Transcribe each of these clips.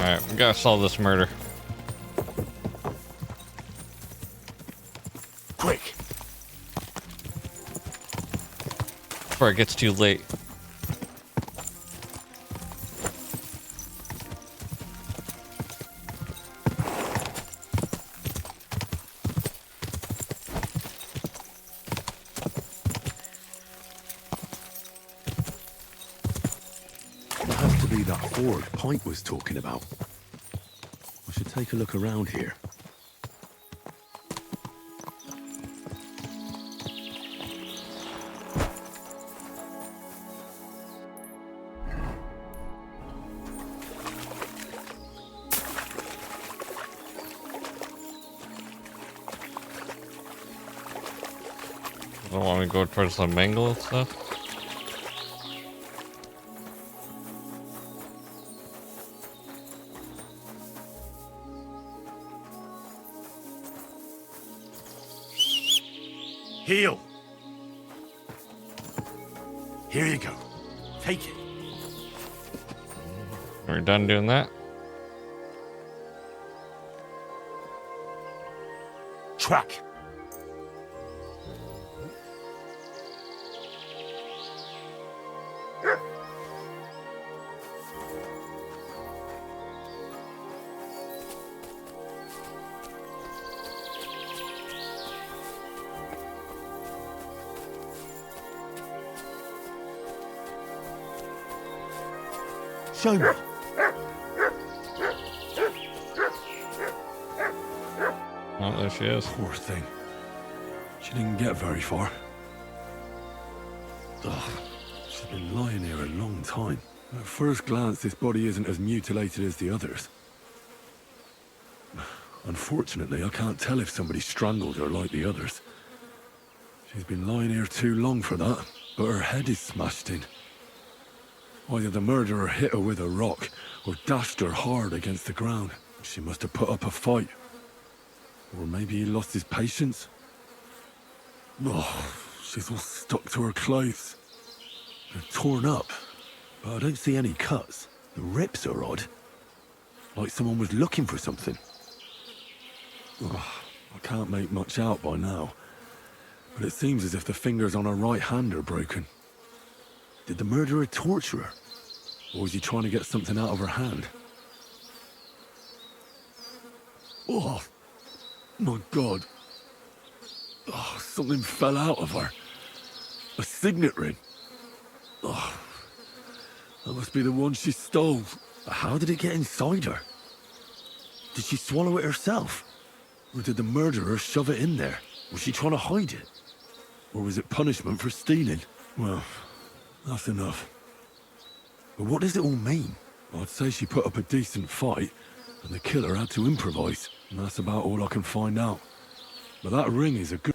Alright, we gotta solve this murder. Quick! Before it gets too late. It has to be that horde Pike was talking about. I should take a look around here. I don't want me to go towards the mangle and stuff. Heal! Here you go. Take it. We're done doing that. Track. Show me. Oh, there she is. Poor thing. She didn't get very far. Ugh, she's been lying here a long time. At first glance, this body isn't as mutilated as the others. Unfortunately, I can't tell if somebody strangled her like the others. She's been lying here too long for that, but her head is smashed in. Either the murderer hit her with a rock, or dashed her hard against the ground. She must have put up a fight. Or maybe he lost his patience. Oh, she's all stuck to her clothes. They're torn up, but I don't see any cuts. The rips are odd. Like someone was looking for something. Oh, I can't make much out by now, but it seems as if the fingers on her right hand are broken. Did the murderer torture her? Or was he trying to get something out of her hand? Oh, my God. Oh, something fell out of her. A signet ring. Oh, that must be the one she stole. How did it get inside her? Did she swallow it herself? Or did the murderer shove it in there? Was she trying to hide it? Or was it punishment for stealing? Well, that's enough. But what does it all mean? I'd say she put up a decent fight, and the killer had to improvise, and that's about all I can find out. But that ring is a good...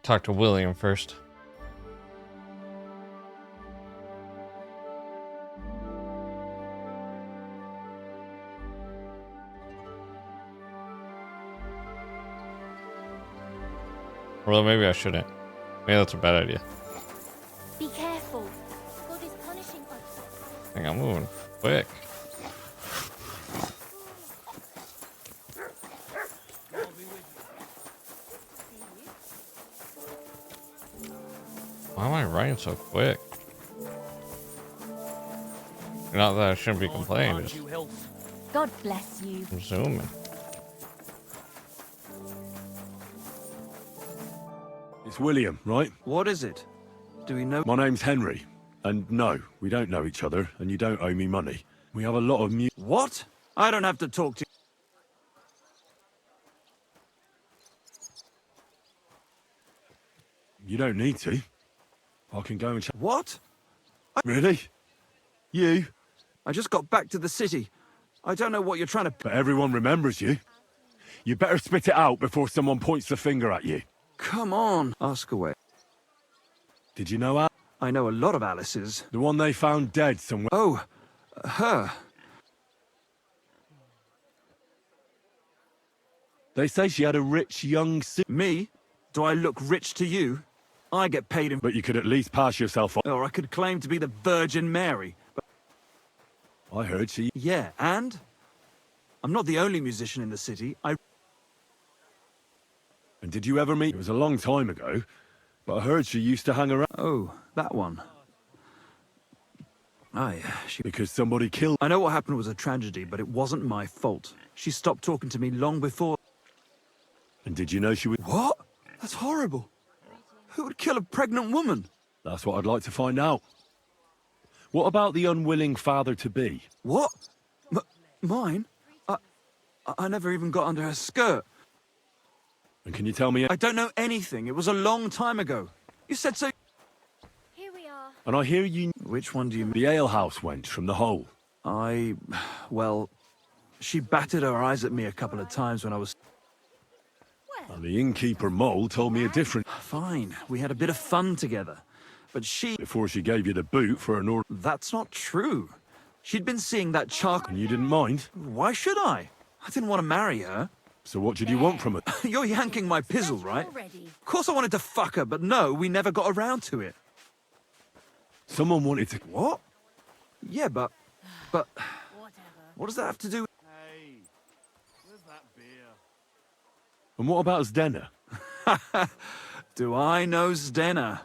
Talk to William first. Well, maybe I shouldn't. Maybe that's a bad idea. Be careful. God is punishing us. I think I'm moving quick. Why am I running so quick? Not that I shouldn't be complaining, just God bless you. I'm zooming. It's William, right? What is it? Do we know? My name's Henry. And no, we don't know each other, and you don't owe me money. We have a lot of What? I don't have to talk to You don't need to. I can go and check. What? Really? You? I just got back to the city. I don't know what you're trying to... But everyone remembers you. You better spit it out before someone points the finger at you. Come on. Ask away. Did you know Al? I know a lot of Alice's. The one they found dead somewhere. Oh, her. They say she had a rich young Me? Do I look rich to you? I get paid in... But you could at least pass yourself off. Or I could claim to be the Virgin Mary. But I heard she... yeah, and? I'm not the only musician in the city. And did you ever meet... It was a long time ago, but I heard she used to hang around... Oh, that one. Aye, she... Because somebody killed... I know what happened was a tragedy, but it wasn't my fault. She stopped talking to me long before... And did you know she was... What? That's horrible. Who would kill a pregnant woman? That's what I'd like to find out. What about the unwilling father-to-be? What? Mine? I never even got under her skirt. And can you tell me... I don't know anything. It was a long time ago. You said so... Here we are. And I hear you... Which one do you mean? The alehouse wench from the hole. Well, she batted her eyes at me a couple of times when I was... And the innkeeper Mole told me a different... Fine, we had a bit of fun together. But she... Before she gave you the boot for an order... That's not true. She'd been seeing that charcoal... And you didn't mind? Why should I? I didn't want to marry her. So what did you want from her? You're yanking my pizzle, right? Already. Of course I wanted to fuck her, but no, we never got around to it. Someone wanted to... What? Yeah, but... Whatever. What does that have to do... Hey, where's that beer? And what about Zdena? Do I know Zdena?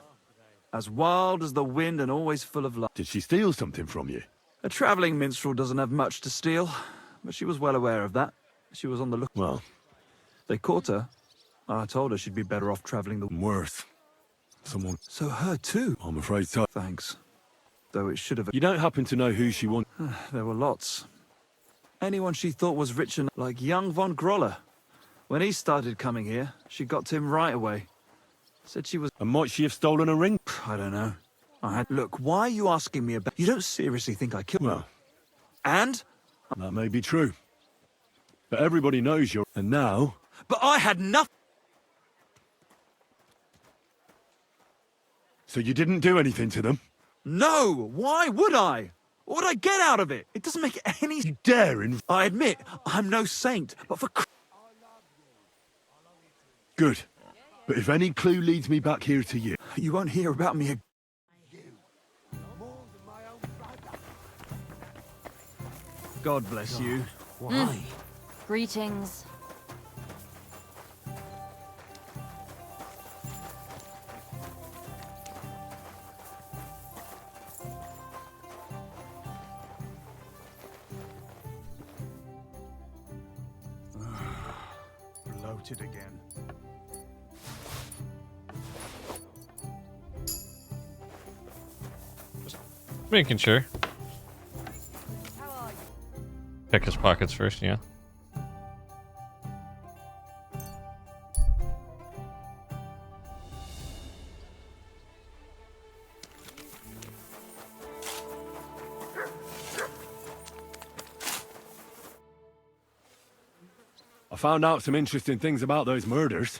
As wild as the wind and always full of life. Did she steal something from you? A travelling minstrel doesn't have much to steal, but she was well aware of that. She was on the look. Well, They caught her. I told her she'd be better off travelling the... worse. Someone... So her too? I'm afraid so. Thanks. Though it should have... You don't happen to know who she wanted... There were lots. Anyone she thought was rich enough, like young von Groller. When he started coming here, she got to him right away. Said she was... And might she have stolen a ring? I don't know. Look, why are you asking me about... You don't seriously think I killed... Well, And? that may be true. But everybody knows you're... And now... But I had nothing... So you didn't do anything to them? No! Why would I? What would I get out of it? It doesn't make any... You dare in... I admit, I'm no saint, but for... Good. But if any clue leads me back here to you... You won't hear about me again. God bless you. Why? Greetings. Bloated again. Making sure. Check his pockets first, yeah. I found out some interesting things about those murders.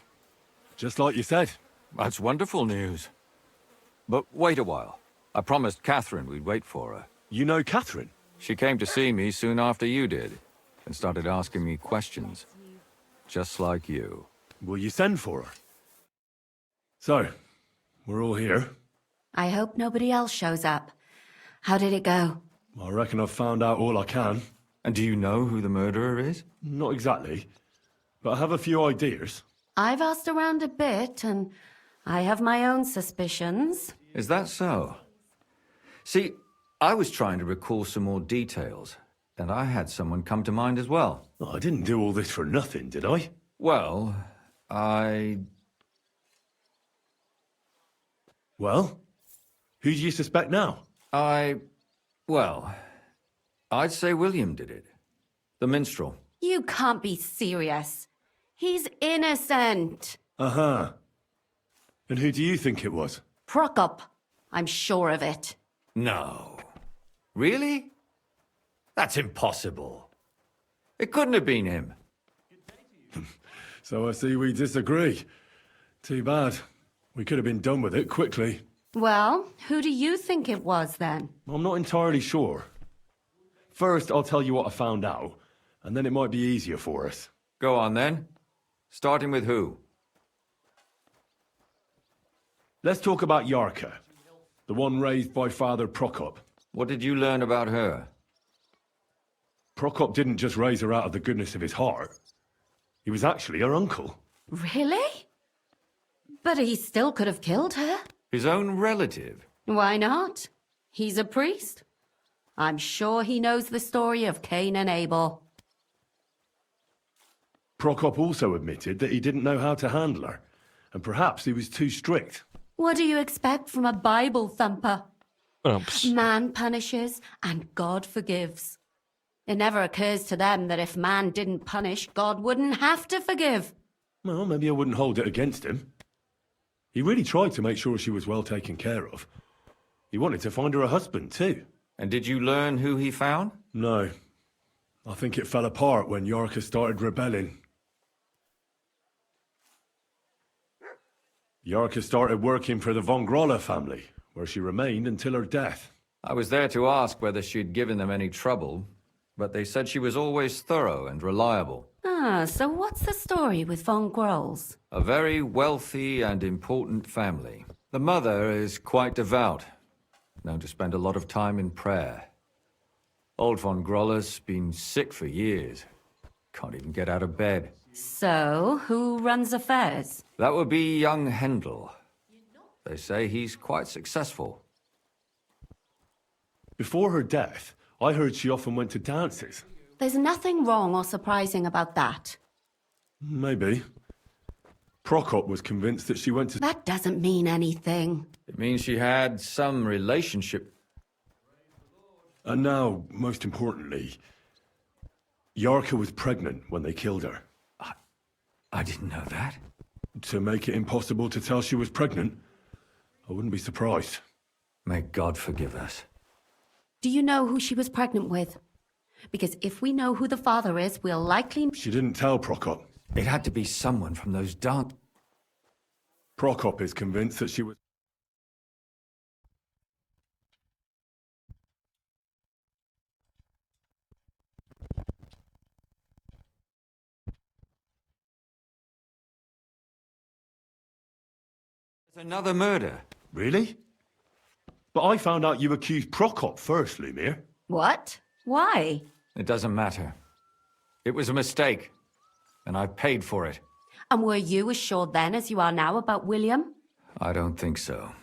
Just like you said. That's wonderful news. But wait a while. I promised Catherine we'd wait for her. You know Catherine? She came to see me soon after you did, and started asking me questions. Just like you. Will you send for her? So, we're all here. I hope nobody else shows up. How did it go? I reckon I've found out all I can. And do you know who the murderer is? Not exactly, but I have a few ideas. I've asked around a bit, and I have my own suspicions. Is that so? See, I was trying to recall some more details, and I had someone come to mind as well. Oh, I didn't do all this for nothing, did I? Well, Well? Who do you suspect now? well, I'd say William did it. The minstrel. You can't be serious. He's innocent. Uh-huh. And who do you think it was? Prokop. I'm sure of it. No. Really? That's impossible. It couldn't have been him. So I see we disagree. Too bad. We could have been done with it quickly. Well, who do you think it was then? I'm not entirely sure. First, I'll tell you what I found out, and then it might be easier for us. Go on then. Starting with who? Let's talk about Yarka, the one raised by Father Prokop. What did you learn about her? Prokop didn't just raise her out of the goodness of his heart. He was actually her uncle. Really? But he still could have killed her. His own relative? Why not? He's a priest. I'm sure he knows the story of Cain and Abel. Prokop also admitted that he didn't know how to handle her, and perhaps he was too strict. What do you expect from a Bible thumper? Oops. Man punishes and God forgives. It never occurs to them that if man didn't punish, God wouldn't have to forgive. Well, maybe I wouldn't hold it against him. He really tried to make sure she was well taken care of. He wanted to find her a husband, too. And did you learn who he found? No. I think it fell apart when Yarka started rebelling. Yarka started working for the von Grolla family, where she remained until her death. I was there to ask whether she'd given them any trouble, but they said she was always thorough and reliable. Ah, so what's the story with von Grolls? A very wealthy and important family. The mother is quite devout, known to spend a lot of time in prayer. Old von Grolla's been sick for years. Can't even get out of bed. So, who runs affairs? That would be young Hendel. They say he's quite successful. Before her death, I heard she often went to dances. There's nothing wrong or surprising about that. Maybe. Prokop was convinced that she went to... That doesn't mean anything. It means she had some relationship. And now, most importantly, Yarka was pregnant when they killed her. I didn't know that. To make it impossible to tell she was pregnant, I wouldn't be surprised. May God forgive us. Do you know who she was pregnant with? Because if we know who the father is, we'll likely... She didn't tell Prokop. It had to be someone from those dark... Prokop is convinced that she was... There's another murder. Really? But I found out you accused Prokop first, Lumir. What? Why? It doesn't matter. It was a mistake, and I paid for it. And were you as sure then as you are now about William? I don't think so.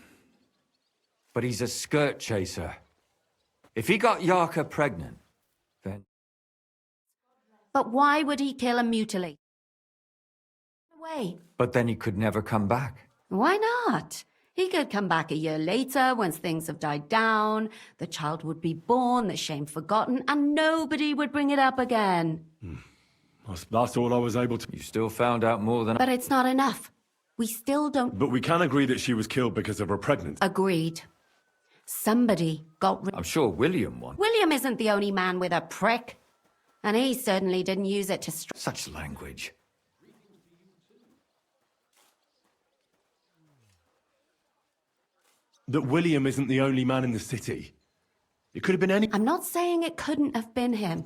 But he's a skirt chaser. If he got Yarka pregnant, then... But why would he kill and mutilate? Away. But then he could never come back. Why not? He could come back a year later once things have died down, the child would be born, the shame forgotten, and nobody would bring it up again. That's all I was able to... You still found out more than... But it's not enough. We still don't... But we can agree that she was killed because of her pregnancy. Agreed. Somebody got rid... I'm sure William won. William isn't the only man with a prick. And he certainly didn't use it to... Such language. That William isn't the only man in the city. It could have been any... I'm not saying it couldn't have been him.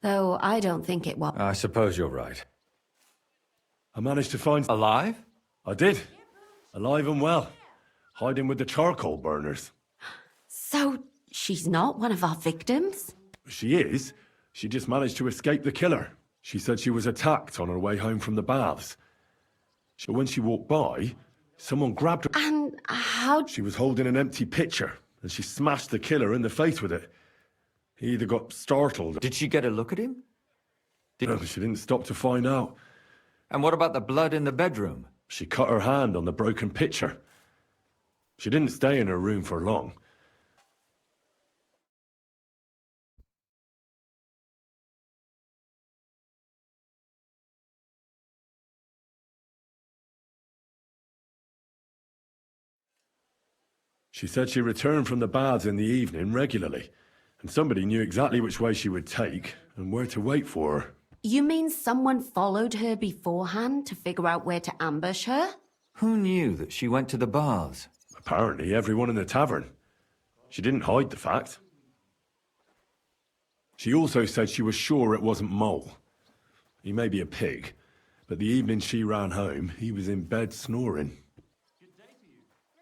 Though I don't think it was. I suppose you're right. I managed to find... Alive? I did. Alive and well. Hiding with the charcoal burners. So, she's not one of our victims? She is. She just managed to escape the killer. She said she was attacked on her way home from the baths. So when she walked by, someone grabbed her. And how... She was holding an empty pitcher, and she smashed the killer in the face with it. He either got startled... Did she get a look at him? No, she didn't stop to find out. And what about the blood in the bedroom? She cut her hand on the broken pitcher. She didn't stay in her room for long. She said she returned from the baths in the evening regularly, and somebody knew exactly which way she would take and where to wait for her. You mean someone followed her beforehand to figure out where to ambush her? Who knew that she went to the baths? Apparently, everyone in the tavern. She didn't hide the fact. She also said she was sure it wasn't Mole. He may be a pig, but the evening she ran home, he was in bed snoring.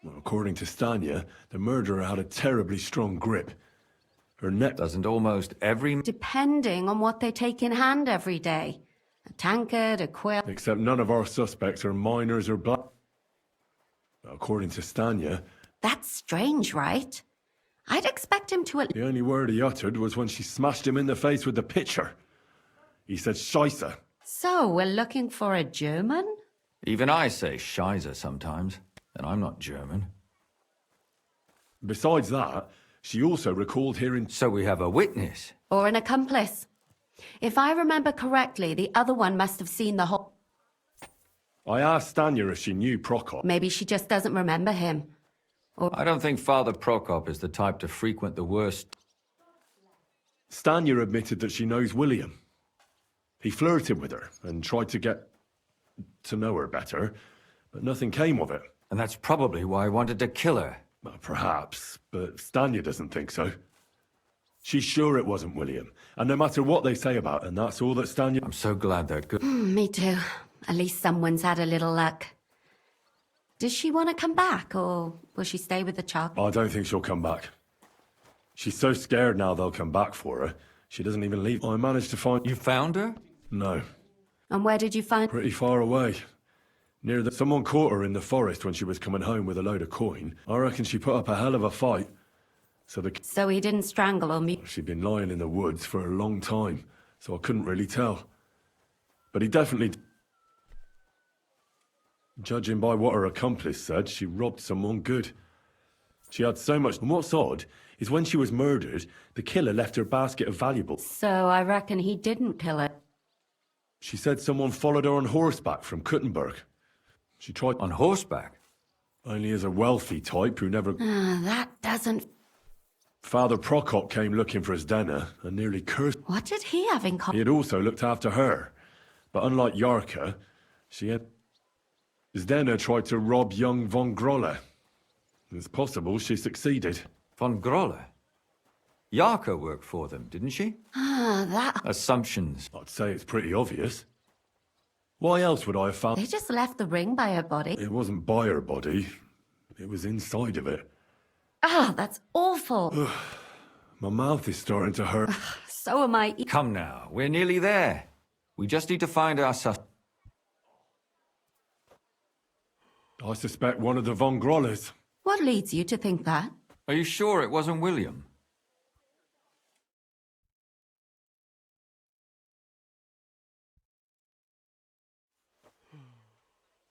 Well, according to Stanya, the murderer had a terribly strong grip. Her neck... Doesn't almost every... Depending on what they take in hand every day. A tankard, a quill. Except none of our suspects are miners or black... According to Stanya, That's strange, right? I'd expect him to at the only word he uttered was when she smashed him in the face with the pitcher. He said Scheisse. So, we're looking for a German? Even I say Scheiße sometimes, and I'm not German. Besides that, she also recalled hearing... So we have a witness. Or an accomplice? If I remember correctly, the other one must have seen the whole... I asked Stanya if she knew Prokop. Maybe she just doesn't remember him. I don't think Father Prokop is the type to frequent the worst. Stanya admitted that she knows William. He flirted with her and tried to get to know her better, but nothing came of it. And that's probably why I wanted to kill her. Well, perhaps, but Stanya doesn't think so. She's sure it wasn't William, and no matter what they say about him, that's all that Stanya... I'm so glad they're good. Me too. At least someone's had a little luck. Does she want to come back, or will she stay with the child? I don't think she'll come back. She's so scared now they'll come back for her, she doesn't even leave. I managed to find... You found her? No, And where did you find... pretty far away. Near the... Someone caught her in the forest when she was coming home with a load of coin. I reckon she put up a hell of a fight. So the... So he didn't strangle or mute... She'd been lying in the woods for a long time, so I couldn't really tell. But he definitely... Judging by what her accomplice said, she robbed someone good. She had so much... And what's odd is when she was murdered, the killer left her basket of valuables. So I reckon he didn't kill her. She said someone followed her on horseback from Kuttenberg. She tried... On horseback? Only as a wealthy type who never... That doesn't... Father Prokop came looking for Zdena and nearly cursed... What did he have in He common? had also looked after her. But unlike Yarka, she had... Zdena tried to rob young von Grolle. It's possible she succeeded. Von Grolle? Yarka worked for them, didn't she? That... Assumptions. I'd say it's pretty obvious. Why else would I have found... They just left the ring by her body. It wasn't by her body. It was inside of it. That's awful. My mouth is starting to hurt. So am I... Come now, we're nearly there. We just need to find our I suspect one of the von Grolles. What leads you to think that? Are you sure it wasn't William?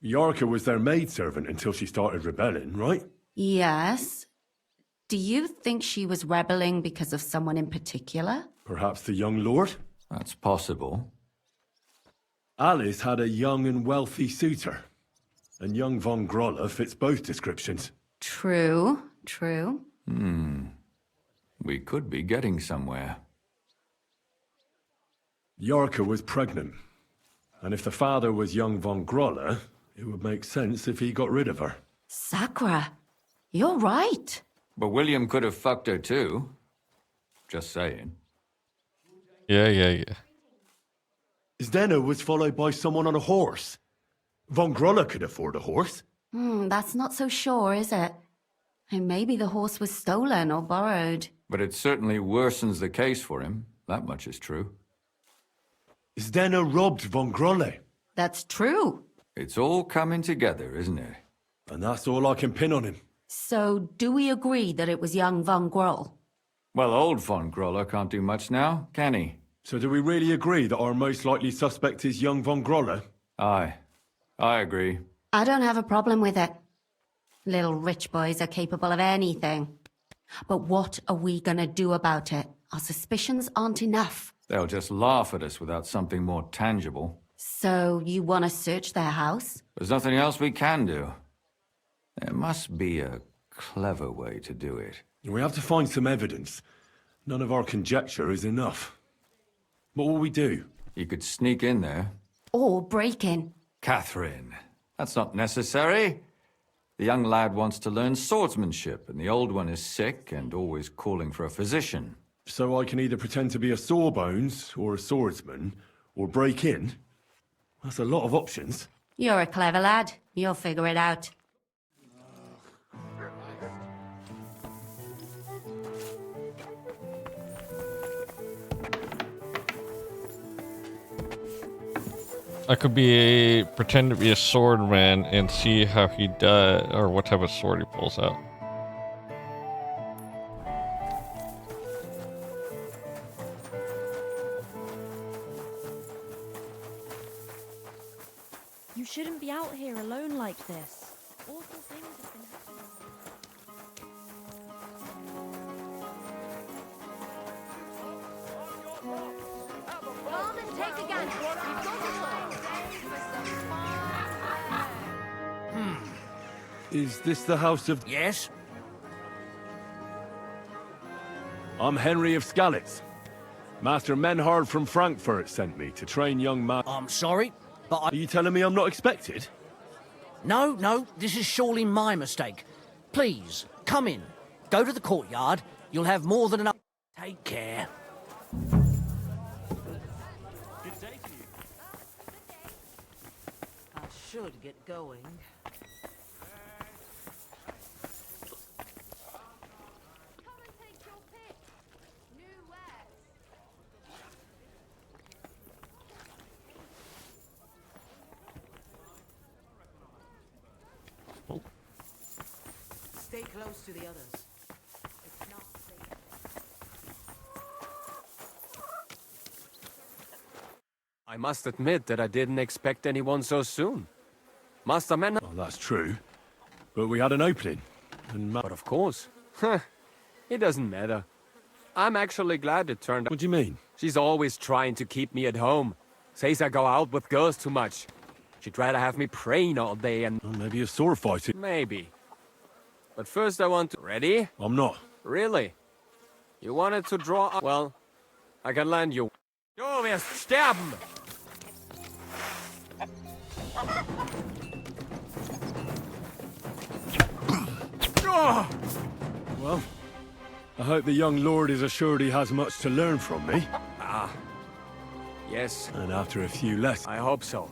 Yarka was their maidservant until she started rebelling, right? Yes. Do you think she was rebelling because of someone in particular? Perhaps the young lord? That's possible. Alice had a young and wealthy suitor. And young von Grolle fits both descriptions. True, true. We could be getting somewhere. Yarka was pregnant. And if the father was young von Grolle, it would make sense if he got rid of her. Sakura, you're right. But William could have fucked her too. Just saying. Yeah. Zdena was followed by someone on a horse. Von Grolle could afford a horse. That's not so sure, is it? And maybe the horse was stolen or borrowed. But it certainly worsens the case for him. That much is true. Zdena robbed von Grolle. That's true. It's all coming together, isn't it? And that's all I can pin on him. So, do we agree that it was young von Groll? Well, old von Grolle can't do much now, can he? So do we really agree that our most likely suspect is young von Grolle? Aye. I agree. I don't have a problem with it. Little rich boys are capable of anything. But what are we gonna do about it? Our suspicions aren't enough. They'll just laugh at us without something more tangible. So, you wanna search their house? There's nothing else we can do. There must be a clever way to do it. We have to find some evidence. None of our conjecture is enough. What will we do? You could sneak in there. Or break in. Catherine, that's not necessary. The young lad wants to learn swordsmanship, and the old one is sick and always calling for a physician. So I can either pretend to be a sawbones or a swordsman, or break in? That's a lot of options. You're a clever lad. You'll figure it out. I could pretend to be a swordman and see how he does, or what type of sword he pulls out. You shouldn't be out here alone like this. Awful things have been happening. Come and take a gander. We've got it all. For some fun. Is this the house of... Yes? I'm Henry of Skalitz. Master Menhard from Frankfurt sent me to train young man... I'm sorry, but Are you telling me I'm not expected? No, this is surely my mistake. Please, come in. Go to the courtyard. You'll have more than enough... Take care. I should get going. Come and take your pick. New wares. Stay close to the others. It's not safe. I must admit that I didn't expect anyone so soon. Master Man... Oh, that's true. But we had an opening. And But of course. Huh. It doesn't matter. I'm actually glad it turned out. What do you mean? She's always trying to keep me at home. Says I go out with girls too much. She'd rather have me praying all day and... Well, maybe a sword fighting. Maybe. But first I want to... Ready? I'm not. Really? You wanted to draw... Well, I can lend you... Du wirst sterben! Well, I hope the young lord is assured he has much to learn from me. Yes, And after a few lessons... I hope so.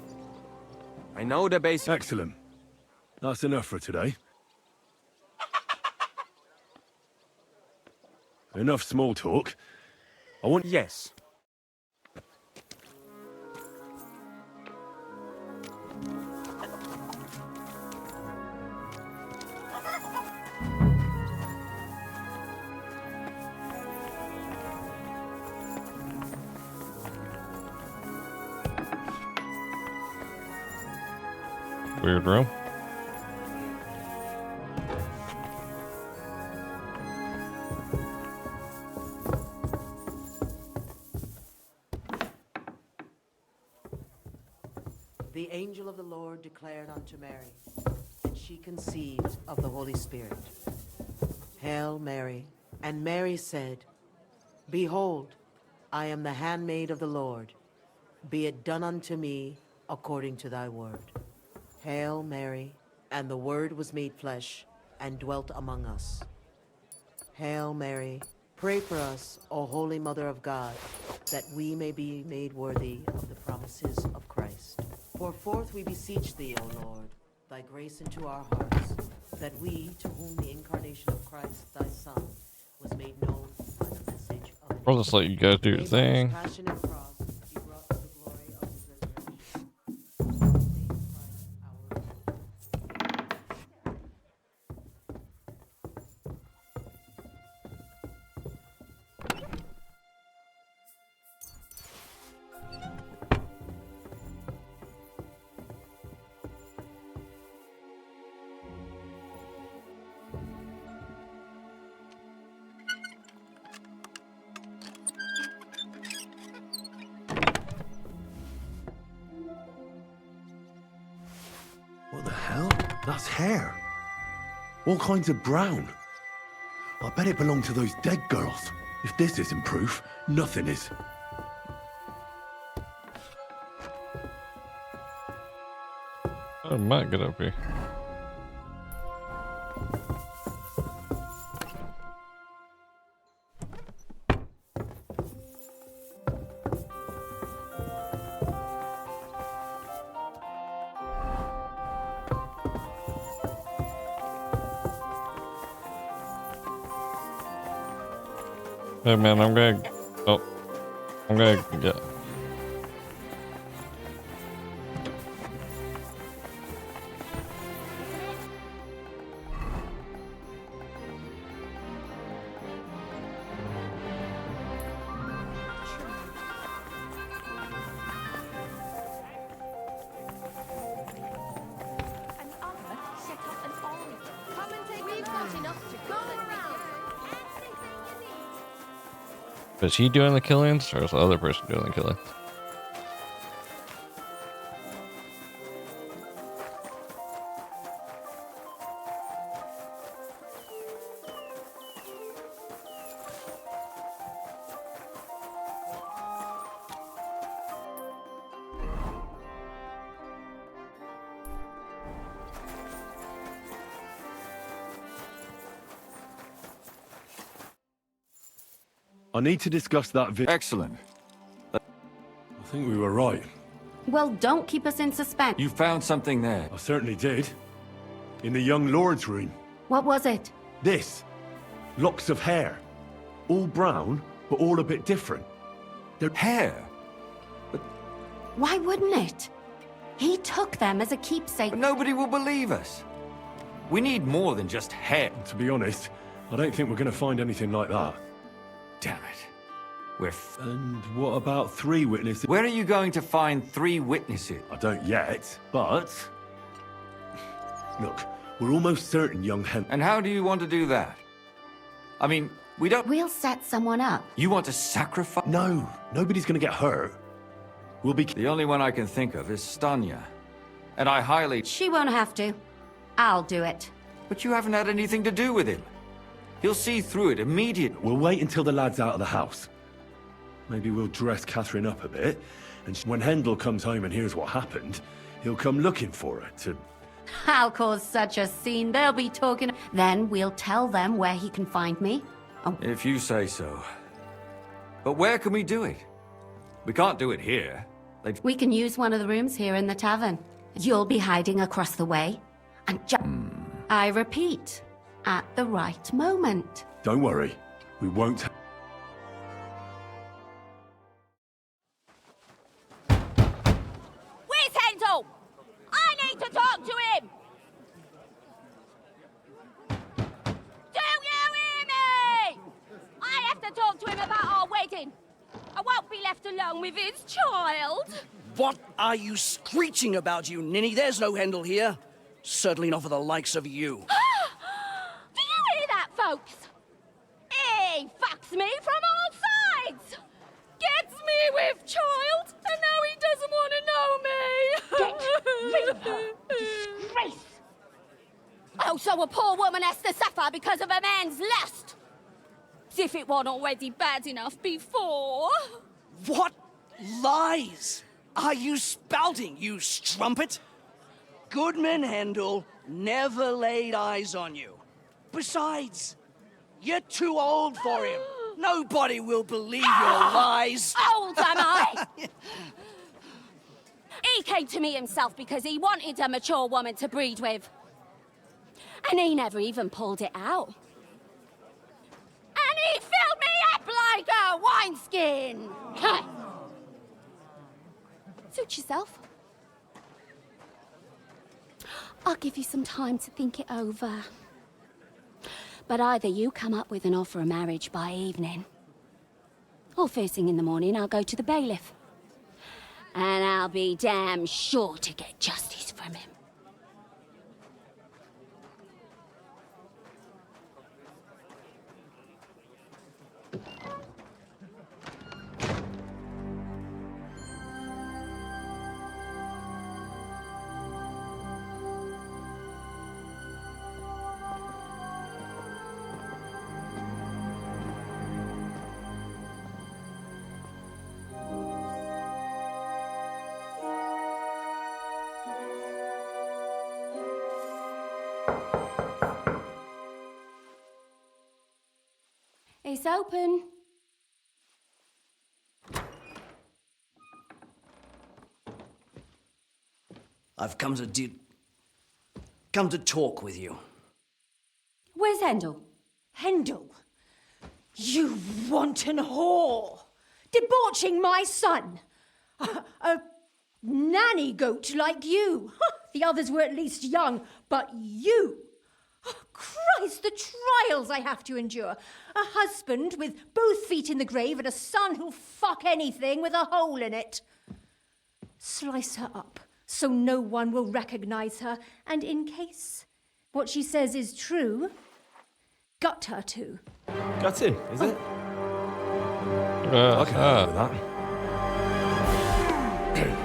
I know the basic... Excellent. That's enough for today. Enough small talk. I want... Yes. Weird room. The angel of the Lord declared unto Mary, and she conceived of the Holy Spirit. Hail Mary. And Mary said, Behold, I am the handmaid of the Lord. Be it done unto me according to thy word. Hail Mary. And the Word was made flesh and dwelt among us. Hail Mary. Pray for us, O Holy Mother of God, that we may be made worthy of the promises of Christ. Pour forth, we beseech thee, O Lord, thy grace into our hearts, that we, to whom the incarnation of Christ, thy Son, was made known by the message of I'll just let you guys do your May by his thing. passion and cross be brought to the glory of his resurrection. Save Christ our Lord. What the hell? That's hair. All kinds of brown. I bet it belonged to those dead girls. If this isn't proof, nothing is. I might get up here. Hey man, I'm gonna get. And Arthur set up an army. Come and take We've got enough to go around. Everything you need. Is he doing the killings or is the other person doing the killing? I need to discuss that Excellent. I think we were right. Well, don't keep us in suspense. You found something there. I certainly did. In the young lord's room. What was it? This. Locks of hair. All brown, but all a bit different. They're Hair? Why wouldn't it? He took them as a keepsake. But nobody will believe us. We need more than just hair. To be honest, I don't think we're going to find anything like that. Damn it. And what about 3 witnesses? Where are you going to find 3 witnesses? I don't yet, but... Look, we're almost certain young Hen... And how do you want to do that? I mean, we don't... We'll set someone up. You want to sacrifice? No, nobody's going to get hurt. We'll be... The only one I can think of is Stanya. And I highly... She won't have to. I'll do it. But you haven't had anything to do with him. He'll see through it immediately. We'll wait until the lad's out of the house. Maybe we'll dress Catherine up a bit, and when Hendel comes home and hears what happened, he'll come looking for her to... I'll cause such a scene, they'll be talking. Then we'll tell them where he can find me. Oh, If you say so. But where can we do it? We can't do it here. we can use one of the rooms here in the tavern. You'll be hiding across the way. And I repeat, at the right moment. Don't worry, we won't... Where's Hendel? I need to talk to him. Do you hear me? I have to talk to him about our wedding. I won't be left alone with his child. What are you screeching about, you ninny? There's no Hendel here. Certainly not for the likes of you. Do you hear that, folks? He fucks me from all sides. Gets me with child, and now he doesn't want to know me. Get rid of her. Disgrace. Oh, so a poor woman has to suffer because of a man's lust. As if it wasn't already bad enough before. What lies are you spouting, you strumpet? Goodman Hendel never laid eyes on you. Besides, you're too old for him. Nobody will believe your lies. Old am I? He came to me himself because he wanted a mature woman to breed with. And he never even pulled it out. And he filled me up like a wineskin. Suit yourself. I'll give you some time to think it over. But either you come up with an offer of marriage by evening, or first thing in the morning I'll go to the bailiff. And I'll be damn sure to get justice from him. It's open. I've come to talk with you. Where's Hendel? Hendel, you wanton whore! Debauching my son! A nanny goat like you! The others were at least young, but you! Oh, Christ, the trials I have to endure! A husband with both feet in the grave and a son who'll fuck anything with a hole in it. Slice her up so no one will recognize her, and in case what she says is true, gut her too. Gutting, is it? Uh, I can handle that.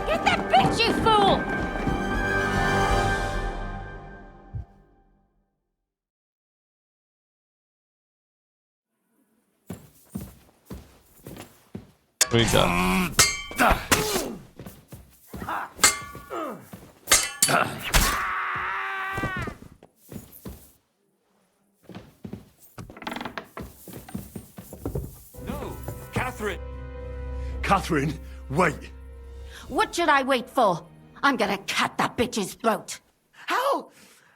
Get that bitch, you fool! we got. No, Catherine! Catherine, wait. What should I wait for? I'm gonna cut that bitch's throat.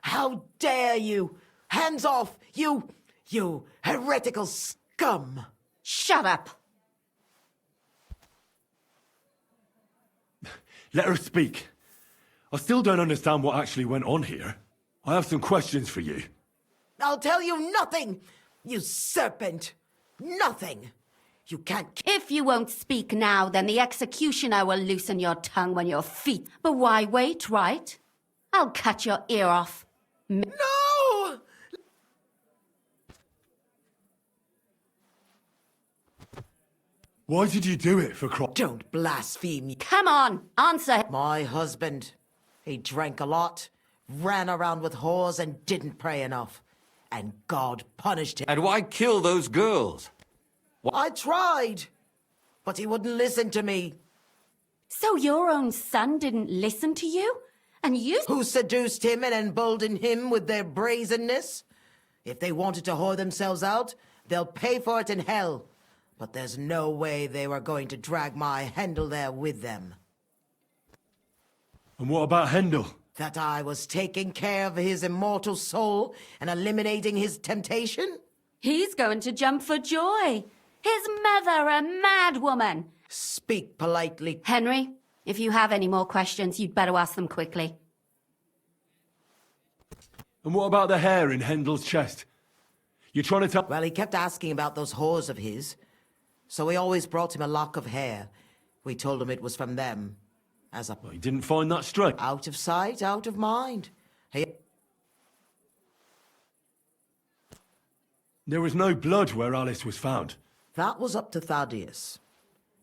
How dare you? Hands off, you heretical scum! Shut up. Let her speak. I still don't understand what actually went on here. I have some questions for you. I'll tell you nothing, you serpent! Nothing! You can't... If you won't speak now, then the executioner will loosen your tongue when your feet. But why wait, right? I'll cut your ear off. No! Why did you do it, for Christ? Don't blaspheme. Come on, answer. My husband, he drank a lot, ran around with whores and didn't pray enough. And God punished him. And why kill those girls? I tried, but he wouldn't listen to me. So your own son didn't listen to you? And you... Who seduced him and emboldened him with their brazenness? If they wanted to whore themselves out, they'll pay for it in hell. But there's no way they were going to drag my Hendel there with them. And what about Hendel? That I was taking care of his immortal soul and eliminating his temptation? He's going to jump for joy. His mother, a mad woman. Speak politely. Henry, if you have any more questions, you'd better ask them quickly. And what about the hair in Hendel's chest? You're trying to tell... Well, he kept asking about those whores of his. So we always brought him a lock of hair. We told him it was from them. As a... Well, he didn't find that straight. Out of sight, out of mind. There was no blood where Alice was found. That was up to Thaddeus.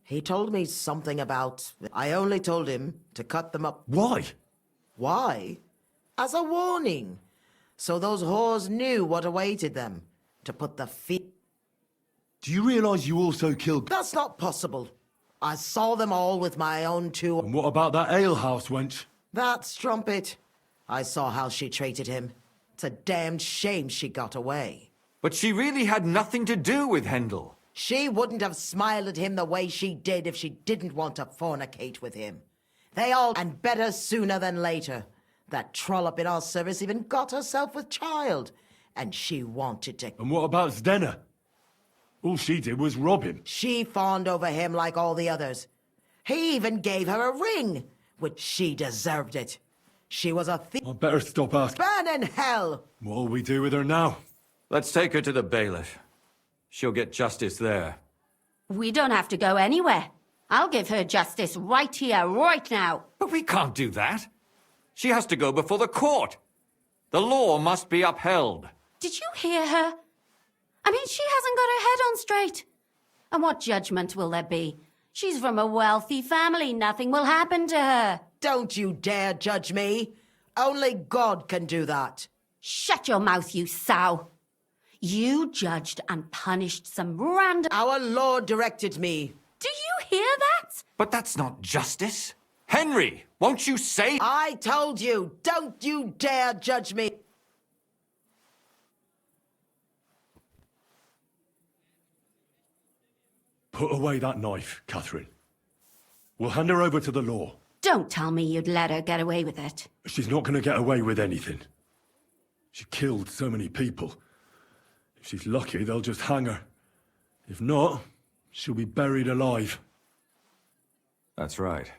He told me something about... I only told him to cut them up. Why? Why? As a warning. So those whores knew what awaited them. To put the feet... Do you realise you also killed... That's not possible. I saw them all with my own two... And what about that alehouse wench? That strumpet. I saw how she treated him. It's a damned shame she got away. But she really had nothing to do with Hendel. She wouldn't have smiled at him the way she did if she didn't want to fornicate with him. They all... And better sooner than later. That trollop in our service even got herself with child. And she wanted to... And what about Zdenna? All she did was rob him. She fawned over him like all the others. He even gave her a ring, which she deserved it. She was a thief. I better stop asking. Burn in hell! What'll we do with her now? Let's take her to the bailiff. She'll get justice there. We don't have to go anywhere. I'll give her justice right here, right now. But we can't do that. She has to go before the court. The law must be upheld. Did you hear her? I mean, she hasn't got her head on straight. And what judgment will there be? She's from a wealthy family. Nothing will happen to her. Don't you dare judge me. Only God can do that. Shut your mouth, you sow. You judged and punished some random... Our Lord directed me. Do you hear that? But that's not justice. Henry, won't you say... I told you, don't you dare judge me. Put away that knife, Catherine. We'll hand her over to the law. Don't tell me you'd let her get away with it. She's not going to get away with anything. She killed so many people. If she's lucky, they'll just hang her. If not, she'll be buried alive. That's right.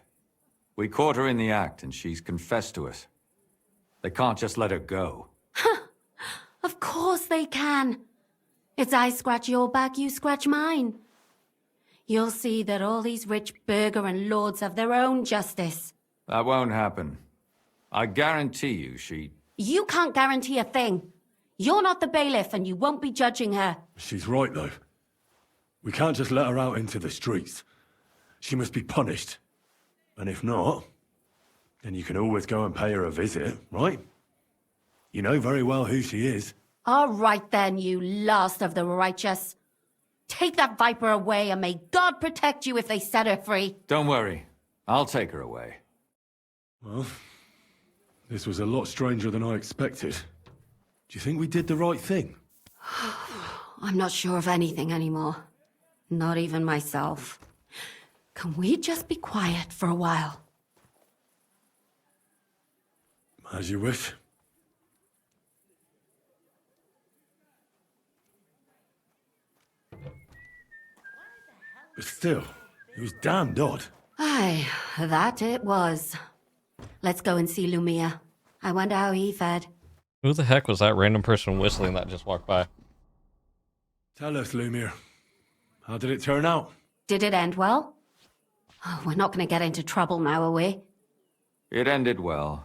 We caught her in the act, and she's confessed to us. They can't just let her go. Of course they can. It's I scratch your back, you scratch mine. You'll see that all these rich burgher and lords have their own justice. That won't happen. I guarantee you she... You can't guarantee a thing. You're not the bailiff and you won't be judging her. She's right, though. We can't just let her out into the streets. She must be punished. And if not, then you can always go and pay her a visit, right? You know very well who she is. All right then, you last of the righteous. Take that viper away and may God protect you if they set her free. Don't worry. I'll take her away. Well, this was a lot stranger than I expected. Do you think we did the right thing? I'm not sure of anything anymore. Not even myself. Can we just be quiet for a while? As you wish. But still, it was damned odd. Aye, that it was. Let's go and see Lumia. I wonder how he fared. Who the heck was that random person whistling that just walked by? Tell us, Lumir. How did it turn out? Did it end well? Oh, we're not going to get into trouble now, are we? It ended well,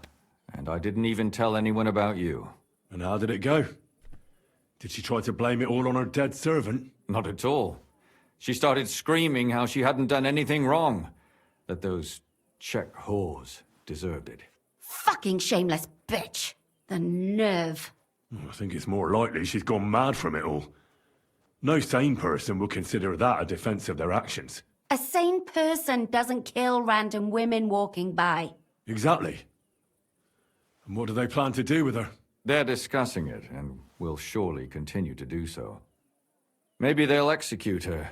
and I didn't even tell anyone about you. And how did it go? Did she try to blame it all on her dead servant? Not at all. She started screaming how she hadn't done anything wrong. That those Czech whores deserved it. Fucking shameless bitch. The nerve. I think it's more likely she's gone mad from it all. No sane person would consider that a defense of their actions. A sane person doesn't kill random women walking by. Exactly. And what do they plan to do with her? They're discussing it, and will surely continue to do so. Maybe they'll execute her,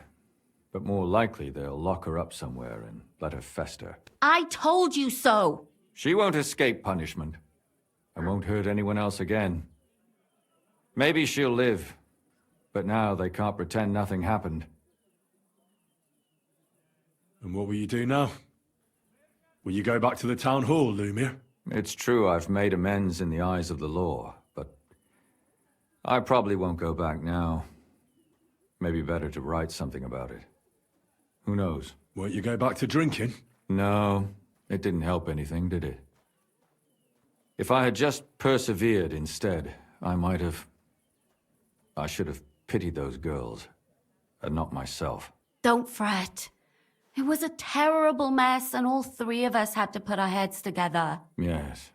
but more likely they'll lock her up somewhere and let her fester. I told you so! She won't escape punishment, and won't hurt anyone else again. Maybe she'll live, but now they can't pretend nothing happened. And what will you do now? Will you go back to the town hall, Lumir? It's true I've made amends in the eyes of the law, but I probably won't go back now. Maybe better to write something about it. Who knows? Won't you go back to drinking? No, it didn't help anything, did it? If I had just persevered instead, I should have pitied those girls, and not myself. Don't fret. It was a terrible mess, and all three of us had to put our heads together. Yes.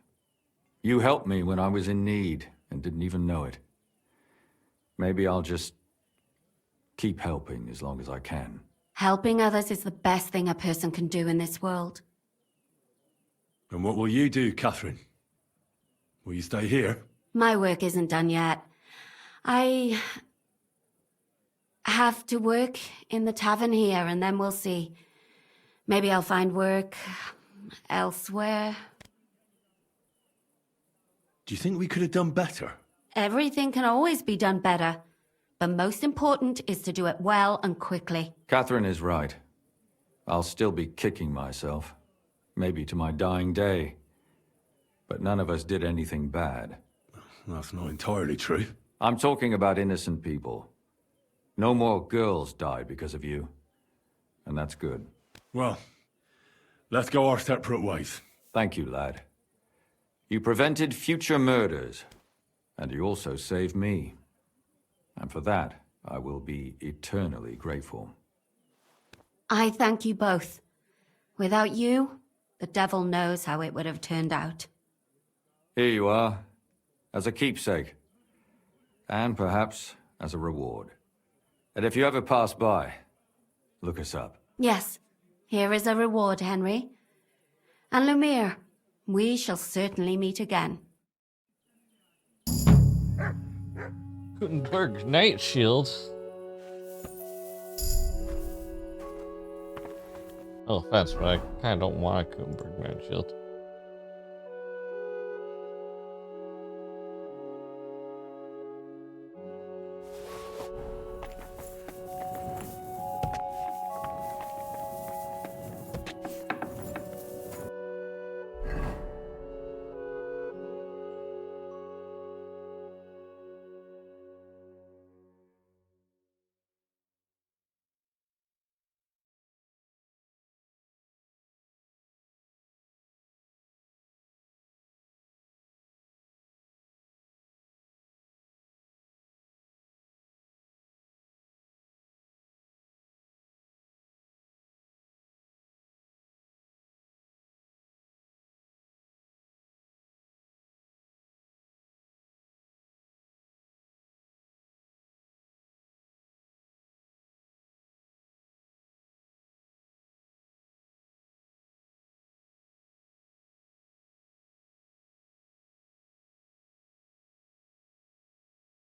You helped me when I was in need, and didn't even know it. Maybe I'll just keep helping as long as I can. Helping others is the best thing a person can do in this world. And what will you do, Catherine? Will you stay here? My work isn't done yet. I have to work in the tavern here, and then we'll see. Maybe I'll find work elsewhere. Do you think we could have done better? Everything can always be done better. But most important is to do it well and quickly. Catherine is right. I'll still be kicking myself. Maybe to my dying day. But none of us did anything bad. That's not entirely true. I'm talking about innocent people. No more girls died because of you. And that's good. Well, let's go our separate ways. Thank you, lad. You prevented future murders. And you also saved me. And for that, I will be eternally grateful. I thank you both. Without you, the devil knows how it would have turned out. Here you are, as a keepsake. And perhaps as a reward. And if you ever pass by, look us up. Yes, here is a reward, Henry. And Lumir, we shall certainly meet again. Gutenberg Night Shield. No offense, but I kind of don't want a Kuenberg shield.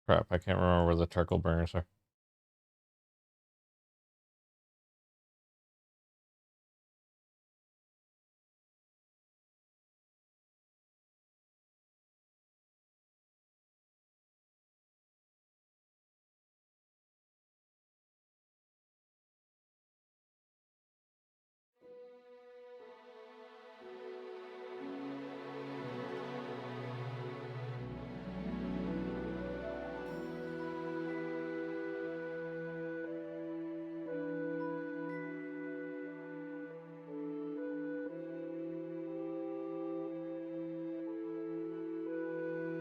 Crap, I can't remember where the charcoal burners are.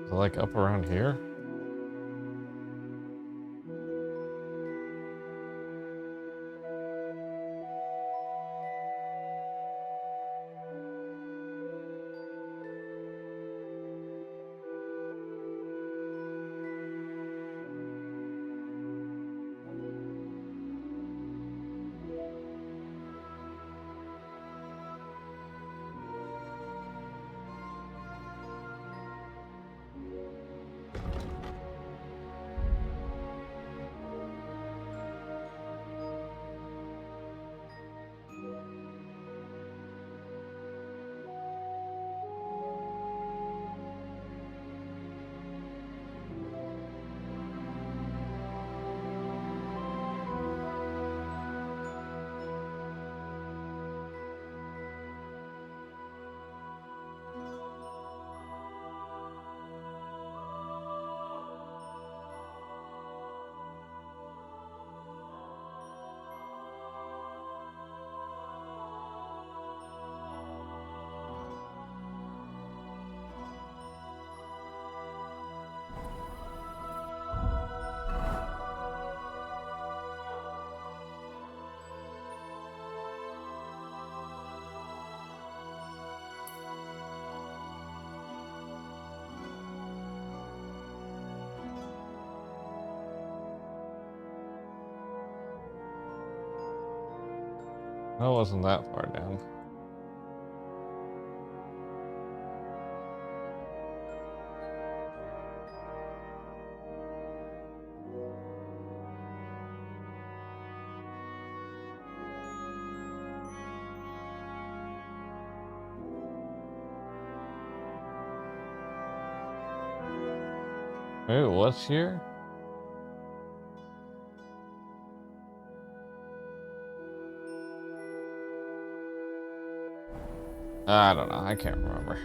Is it like up around here? That wasn't that far down. Wait, what's here? I don't know. I can't remember.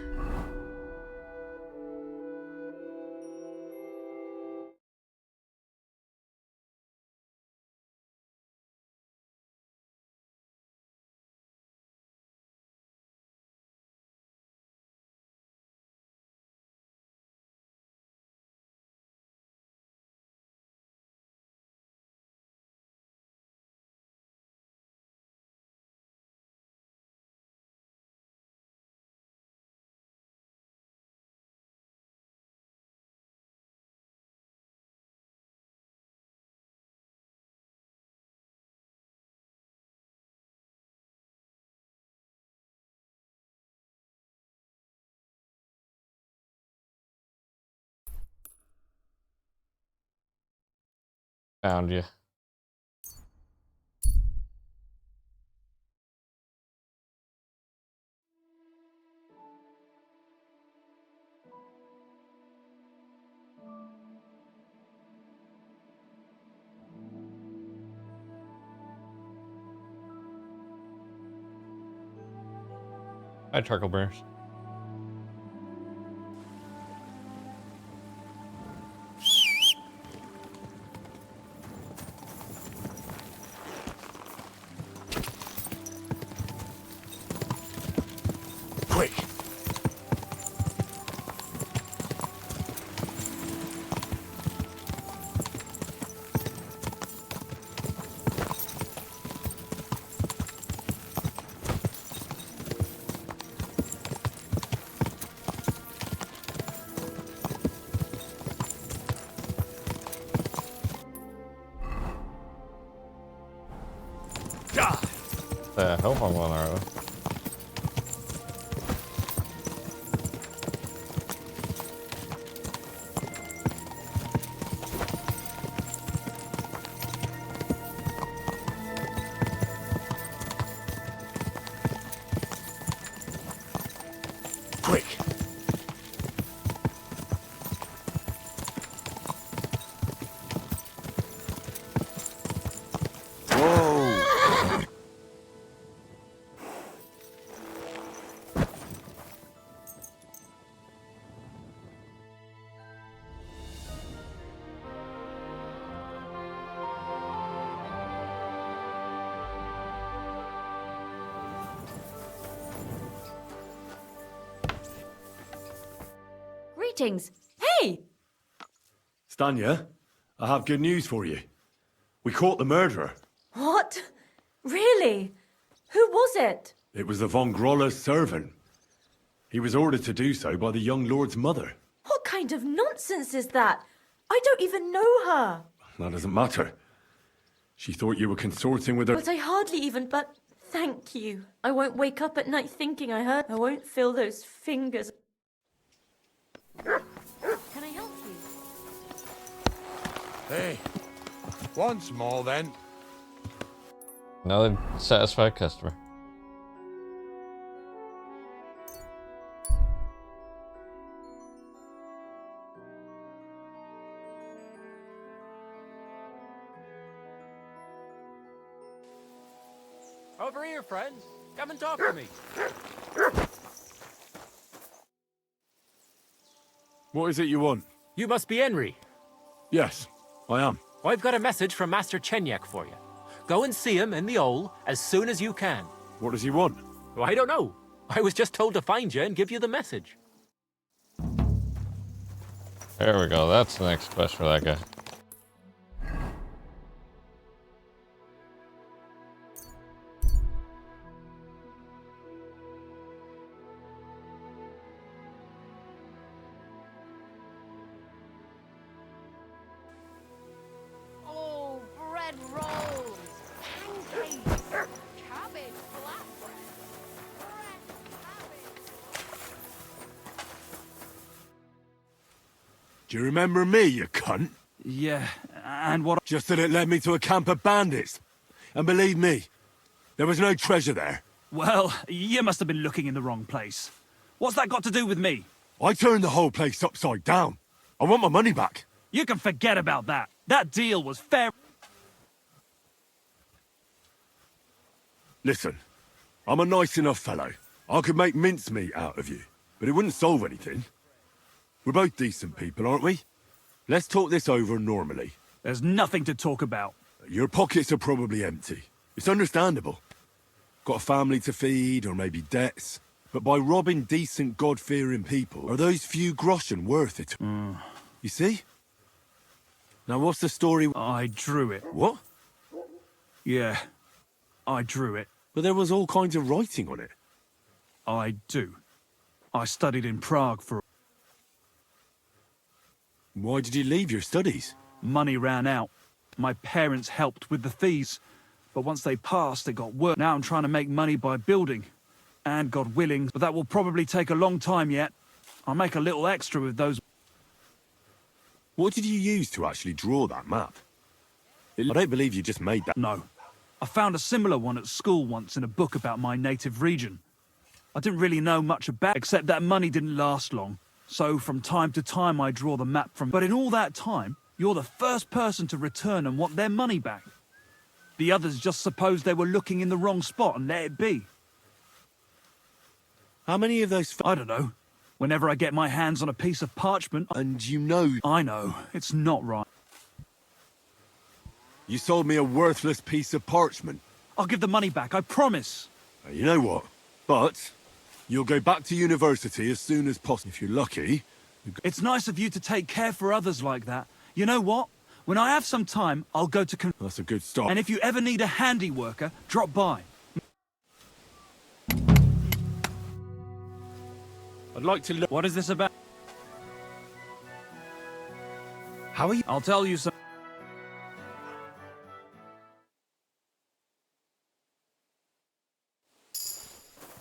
Found you. Hi, Trucklebears. Quick! I hope I'm on our. Quick! Whoa! Greetings. Hey! Stanya, I have good news for you. We caught the murderer. What? Really? Who was it? It was the von Groller's servant. He was ordered to do so by the young lord's mother. What kind of nonsense is that? I don't even know her. That doesn't matter. She thought you were consorting with her. But I hardly even, but thank you. I won't wake up at night thinking I hurt. I won't feel those fingers. Can I help you? Hey, once more then. Another satisfied customer. Over here, friends. Come and talk to me. What is it you want? You must be Henry. Yes, I am. I've got a message from Master Chenyek for you. Go and see him in the Ole as soon as you can. What does he want? Well, I don't know. I was just told to find you and give you the message. There we go. That's the next quest for that guy. Oh, bread rolls, pancakes, cabbage flatbread, fresh cabbage. Do you remember me, you cunt? Yeah, and what? Just that it led me to a camp of bandits. And believe me, there was no treasure there. Well, you must have been looking in the wrong place. What's that got to do with me? I turned the whole place upside down. I want my money back. You can forget about that. That deal was fair. Listen, I'm a nice enough fellow. I could make mincemeat out of you, but it wouldn't solve anything. We're both decent people, aren't we? Let's talk this over normally. There's nothing to talk about. Your pockets are probably empty. It's understandable. Got a family to feed, or maybe debts. But by robbing decent, God-fearing people, are those few groschen worth it? You see? Now what's the story? I drew it. What? Yeah, I drew it. But there was all kinds of writing on it. I do. I studied in Prague for... Why did you leave your studies? Money ran out. My parents helped with the fees. But once they passed, it got worse. Now I'm trying to make money by building. And God willing, but that will probably take a long time yet. I'll make a little extra with those... What did you use to actually draw that map? I don't believe you just made that. No. I found a similar one at school once in a book about my native region. I didn't really know much about it, except that money didn't last long. So from time to time I draw the map from... But in all that time, you're the first person to return and want their money back. The others just supposed they were looking in the wrong spot and let it be. How many of those... I don't know. Whenever I get my hands on a piece of parchment... And you know... I know. It's not right. You sold me a worthless piece of parchment. I'll give the money back, I promise. You know what? But you'll go back to university as soon as possible. If you're lucky... It's nice of you to take care for others like that. You know what? When I have some time, I'll go to... That's a good start. And if you ever need a handy worker, drop by. I'd like to look... What is this about? How are you? I'll tell you some...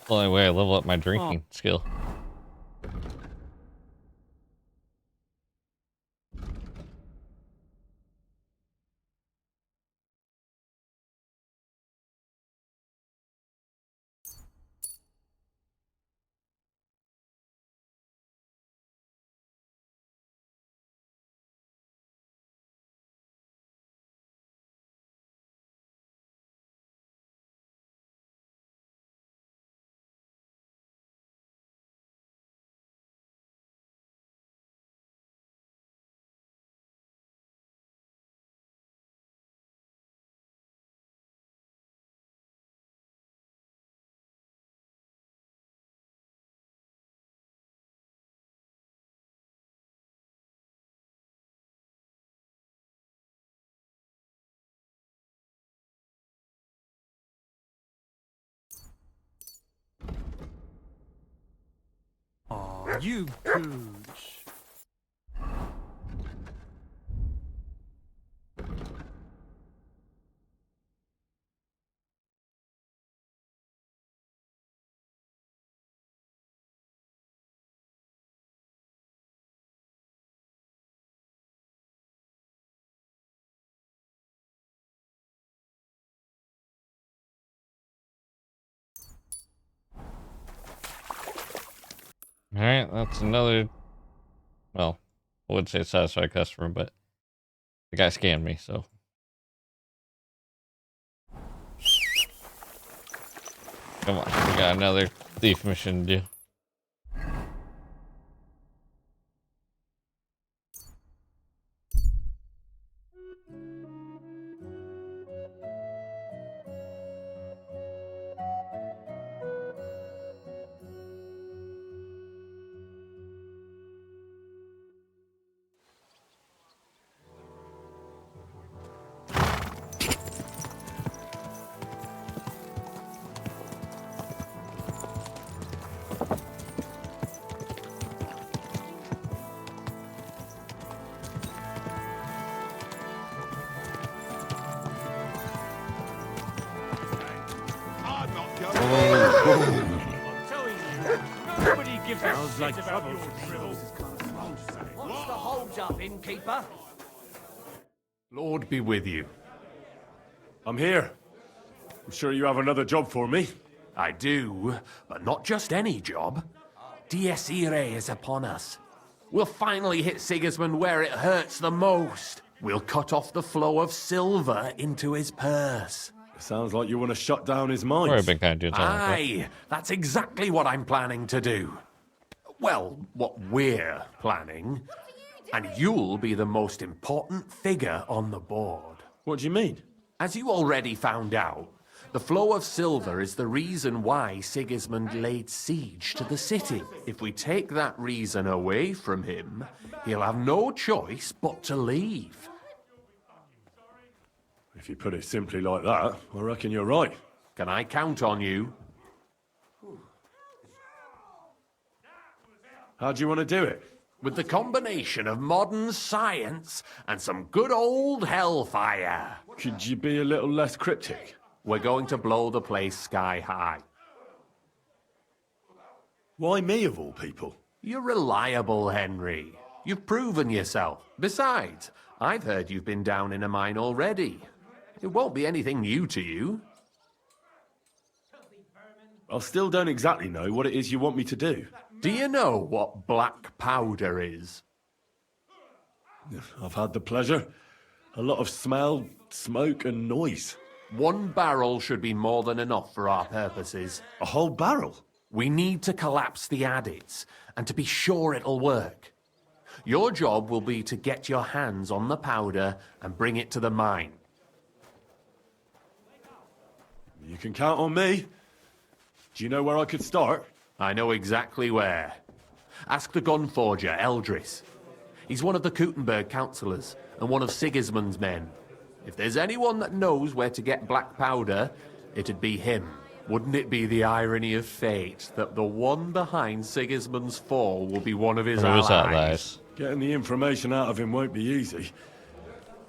The only way I level up my drinking skill. Oh, you pooch. Alright, that's another... Well, I wouldn't say satisfied customer, but the guy scammed me, so... Come on, we got another thief mission to do. What's the hold up, innkeeper? Lord be with you. I'm here. I'm sure you have another job for me. I do, but not just any job. Dies Irae is upon us. We'll finally hit Sigismund where it hurts the most. We'll cut off the flow of silver into his purse. It sounds like you want to shut down his mines. Or I've been kind of doing something like that. Aye, that's exactly what I'm planning to do. Well, what we're planning. And you'll be the most important figure on the board. What do you mean? As you already found out, the flow of silver is the reason why Sigismund laid siege to the city. If we take that reason away from him, he'll have no choice but to leave. If you put it simply like that, I reckon you're right. Can I count on you? How do you want to do it? With the combination of modern science and some good old hellfire. Could you be a little less cryptic? We're going to blow the place sky high. Why me of all people? You're reliable, Henry. You've proven yourself. Besides, I've heard you've been down in a mine already. It won't be anything new to you. I still don't exactly know what it is you want me to do. Do you know what black powder is? I've had the pleasure. A lot of smell, smoke and noise. 1 barrel should be more than enough for our purposes. A whole barrel? We need to collapse the adits, and to be sure it'll work. Your job will be to get your hands on the powder and bring it to the mine. You can count on me. Do you know where I could start? I know exactly where. Ask the gun forger, Eldris. He's one of the Kuttenberg councillors, and one of Sigismund's men. If there's anyone that knows where to get black powder, it'd be him. Wouldn't it be the irony of fate that the one behind Sigismund's fall will be one of his allies? Getting the information out of him won't be easy.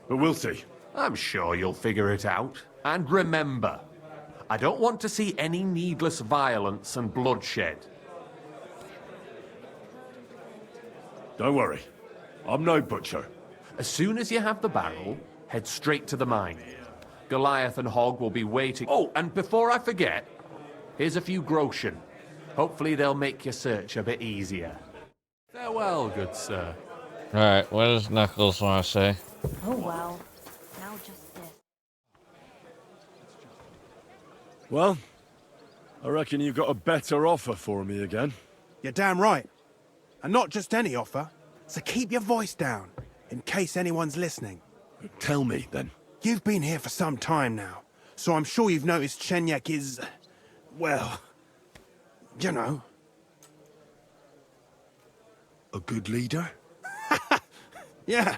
But we'll see. I'm sure you'll figure it out. And remember, I don't want to see any needless violence and bloodshed. Don't worry. I'm no butcher. As soon as you have the barrel, head straight to the mine. Goliath and Hogg will be waiting. Oh, and before I forget, here's a few groschen. Hopefully they'll make your search a bit easier. Farewell, good sir. Alright, what does Knuckles want to say? Oh well. Now just this. Well, I reckon you've got a better offer for me again. You're damn right. And not just any offer. So keep your voice down, in case anyone's listening. Tell me, then. You've been here for some time now, so I'm sure you've noticed Chenyek is, well, you know. A good leader? Yeah,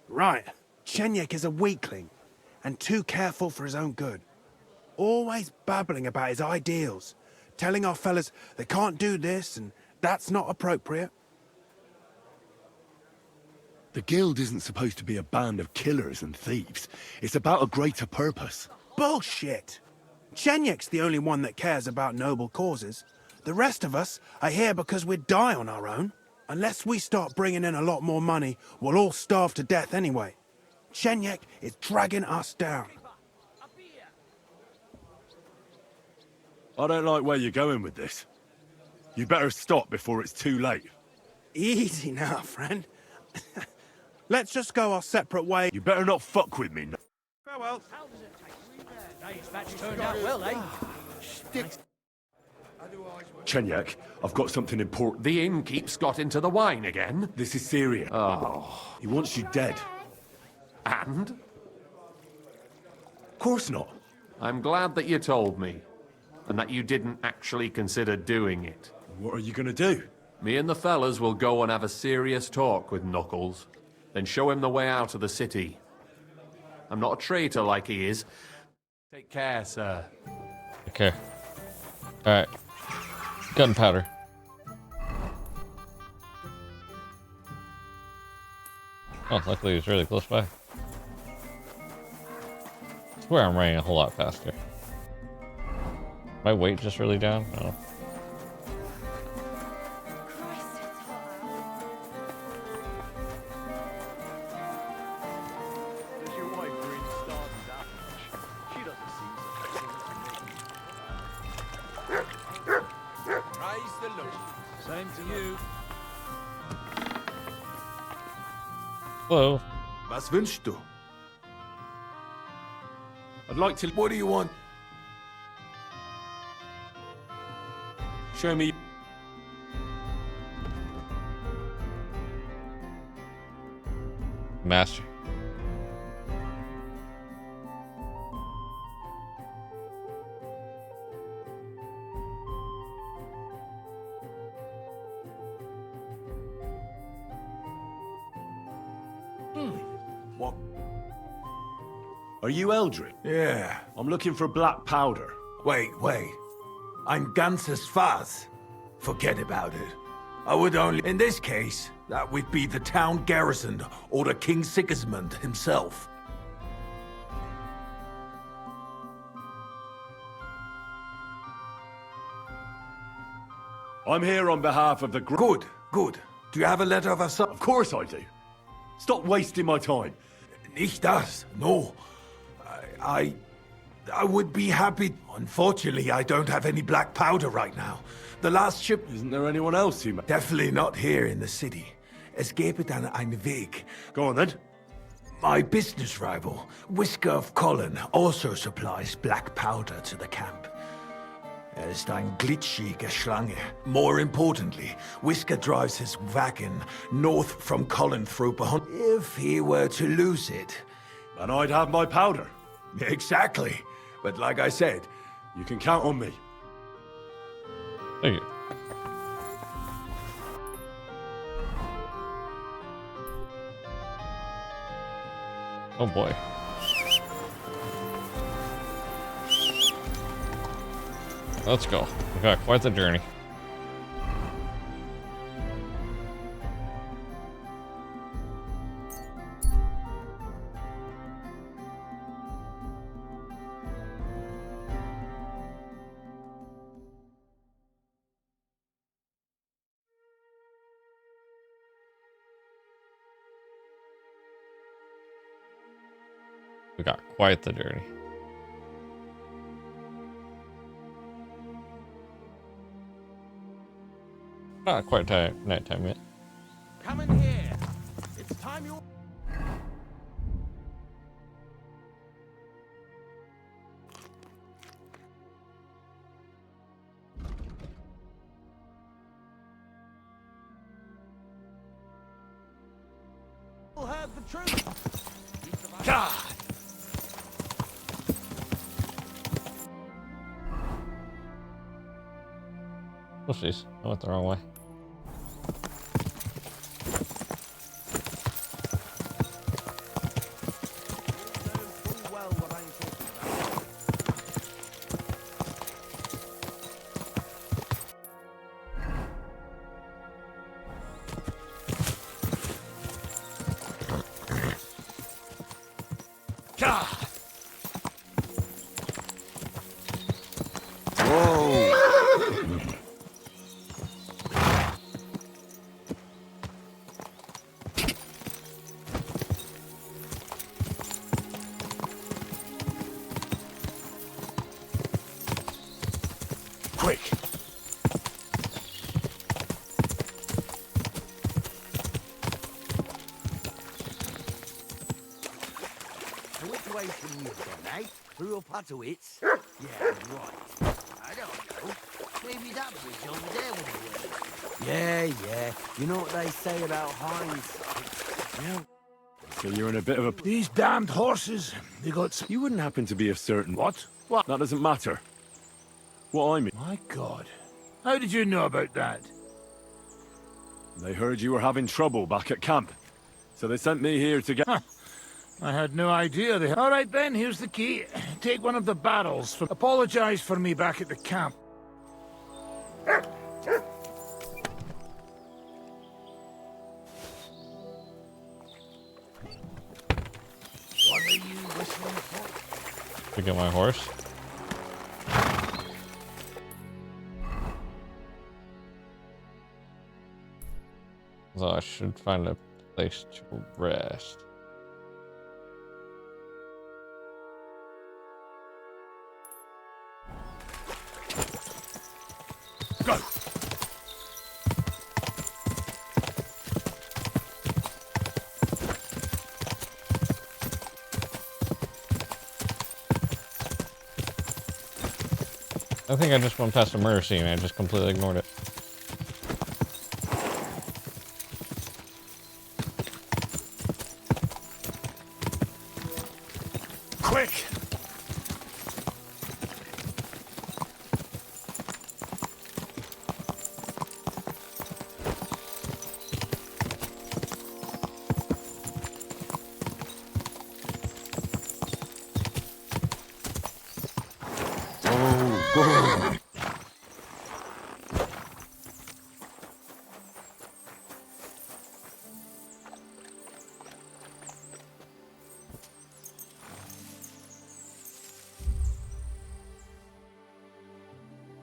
right. Chenyek is a weakling, and too careful for his own good. Always babbling about his ideals, telling our fellas they can't do this and that's not appropriate. The Guild isn't supposed to be a band of killers and thieves. It's about a greater purpose. Bullshit! Chenyek's the only one that cares about noble causes. The rest of us are here because we'd die on our own. Unless we start bringing in a lot more money, we'll all starve to death anyway. Chenyek is dragging us down. I don't like where you're going with this. You better stop before it's too late. Easy now, friend. Let's just go our separate ways. You better not fuck with me. Farewell. Turned out well, eh? Chenyek, I've got something important. The innkeep's got into the wine again. This is serious. Oh. He wants you dead. And? Of course not. I'm glad that you told me. And that you didn't actually consider doing it. What are you gonna do? Me and the fellas will go and have a serious talk with Knuckles. Then show him the way out of the city. I'm not a traitor like he is. Take care, sir. Okay. Alright. Gunpowder. Oh, luckily he's really close by. I swear I'm running a whole lot faster. My weight just really down? I don't know. Same to you. Hello. Was wünschst du? I'd like to... What do you want? Show me... Master. What? Are you Eldrin? Yeah. I'm looking for black powder. Wait. I'm Ganzes Faz. Forget about it. I would only... In this case, that would be the town garrison or the King Sigismund himself. I'm here on behalf of the... Good. Do you have a letter of assault? Of course I do. Stop wasting my time. Nicht das. No. I would be happy. Unfortunately, I don't have any black powder right now. The last ship... Isn't there anyone else who... Definitely not here in the city. Es gebe dann einen Weg. Go on then. My business rival, Whisker of Colin, also supplies black powder to the camp. ist ein glitschige Schlange. More importantly, Whisker drives his wagon north from Collinthrope. If he were to lose it... Then I'd have my powder. Exactly. But like I said, You can count on me. Thank you. Oh boy. Let's go. We got quite the journey. We got quite the journey. Not quite nighttime yet. Come in here. It's time you... heard the truth. God! Oopsies, I went the wrong way. quick. Which way can you go, eh? Through up Hatowitz? Yeah, right. I don't know. Maybe that bridge over there would work. Yeah. You know what they say about hindsight? Yeah. So you're in a bit of a... These damned horses, they got... You wouldn't happen to be a certain... What? What? That doesn't matter. What I mean... My God. How did you know about that? They heard you were having trouble back at camp. So they sent me here to get... Huh. I had no idea they... All right, then, here's the key. Take one of the barrels. Apologize for me back at the camp. What are you whistling for? To get my horse. So I should find a place to rest. Go! I think I just went past a murder scene and I just completely ignored it. Quick!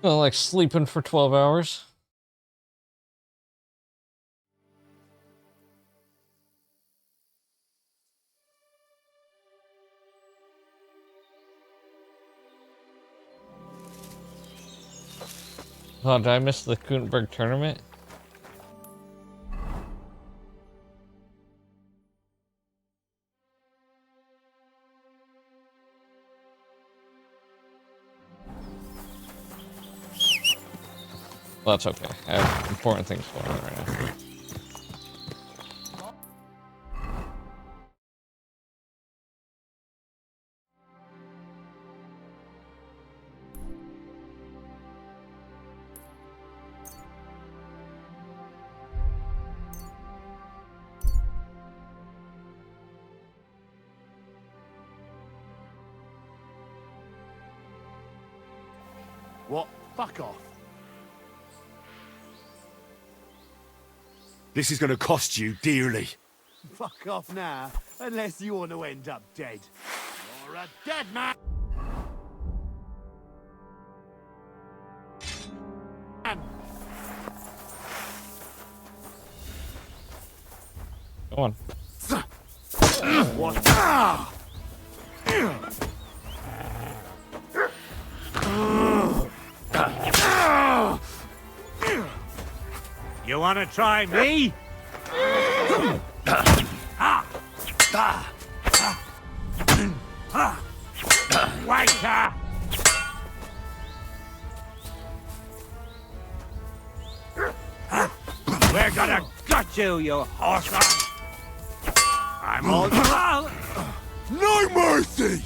Well, like sleeping for 12 hours. Oh, did I miss the Kutenberg tournament? That's okay. I have important things going on right now. What? Fuck off. This is going to cost you dearly. Fuck off now, unless you want to end up dead. You're a dead man! Go on. What? You want to try me? Waiter! We're gonna gut you, you horse! I'm all... No mercy!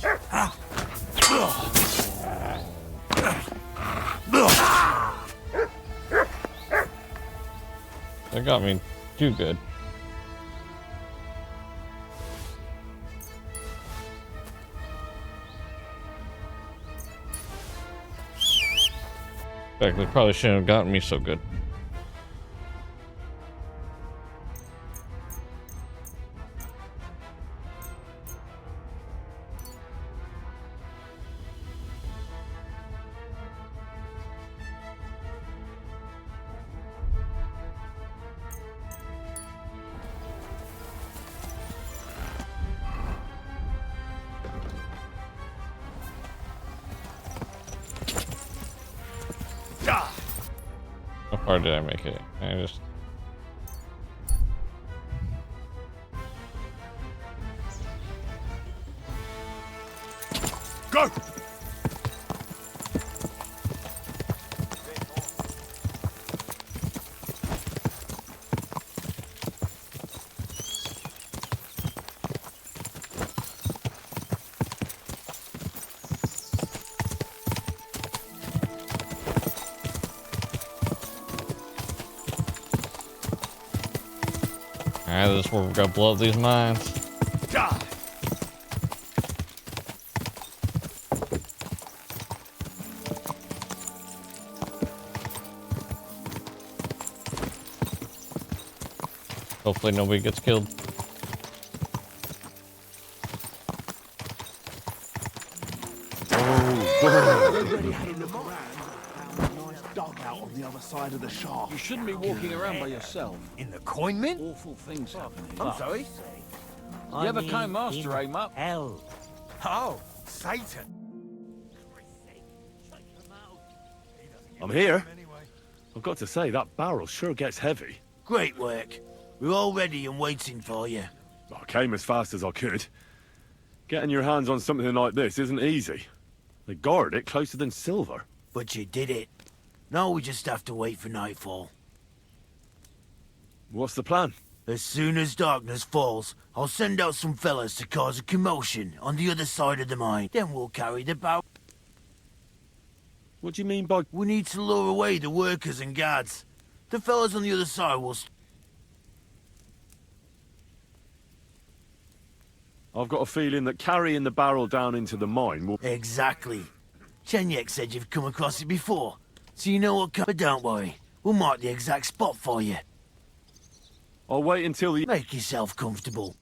That got me too good. In fact, they probably shouldn't have gotten me so good. How far did I make it? I just... Go! Alright, this is where we're gonna blow up these mines. Hopefully nobody gets killed. On the other side of the shaft. You shouldn't be walking around by yourself. In the coin mint? Awful things happening. I'm sorry? You ever came master aim up? Hell. Oh, Satan. I'm here. I've got to say, that barrel sure gets heavy. Great work. We're all ready and waiting for you. I came as fast as I could. Getting your hands on something like this isn't easy. They guard it closer than silver. But you did it. Now we just have to wait for nightfall. What's the plan? As soon as darkness falls, I'll send out some fellas to cause a commotion on the other side of the mine. Then we'll carry the barrel. What do you mean by... We need to lure away the workers and guards. The fellas on the other side will... I've got a feeling that carrying the barrel down into the mine will... Exactly. Chenyek said you've come across it before, so you know what... But don't worry, we'll mark the exact spot for you. I'll wait until the... Make yourself comfortable.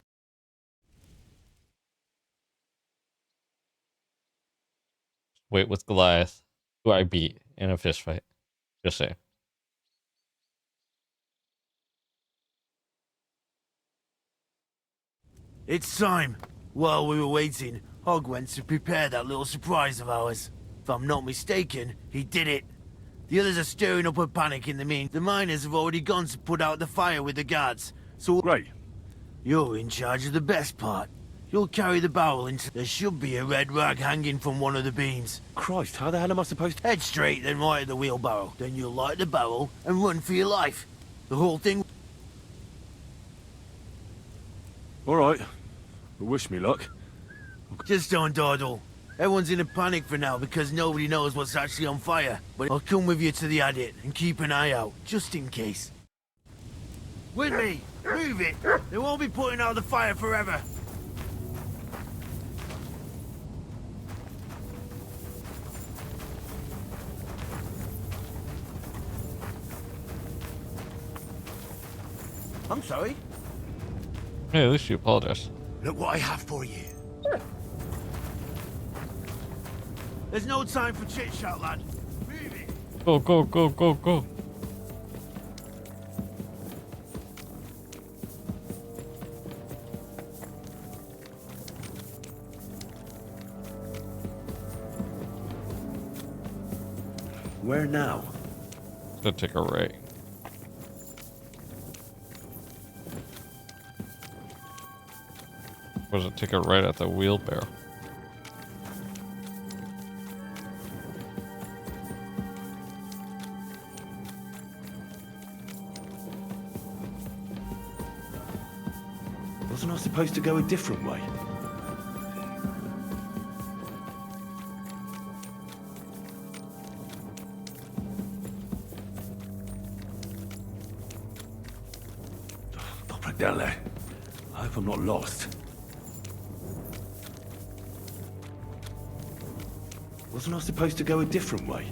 Wait with Goliath, who I beat in a fist fight. Just saying. It's time. While we were waiting, Hog went to prepare that little surprise of ours. If I'm not mistaken, he did it. The others are stirring up a panic in the mean. The miners have already gone to put out the fire with the guards. So... Right. You're in charge of the best part. You'll carry the barrel into... There should be a red rag hanging from one of the beams. Christ, how the hell am I supposed to... Head straight, then right at the wheelbarrow. Then you'll light the barrel and run for your life. The whole thing... All right. Well, wish me luck. Just don't dawdle. Everyone's in a panic for now because nobody knows what's actually on fire. But I'll come with you to the adit and keep an eye out, just in case. With me! Move it! They won't be putting out the fire forever. I'm sorry. Hey, at least you apologize. Look what I have for you. There's no time for chit-chat, lad. Move it. Go, go, go, go, go. Where now? Gonna take a right. Was it take a right at the wheelbarrow? Wasn't I supposed to go a different way? Dele. I hope I'm not lost. Wasn't I supposed to go a different way?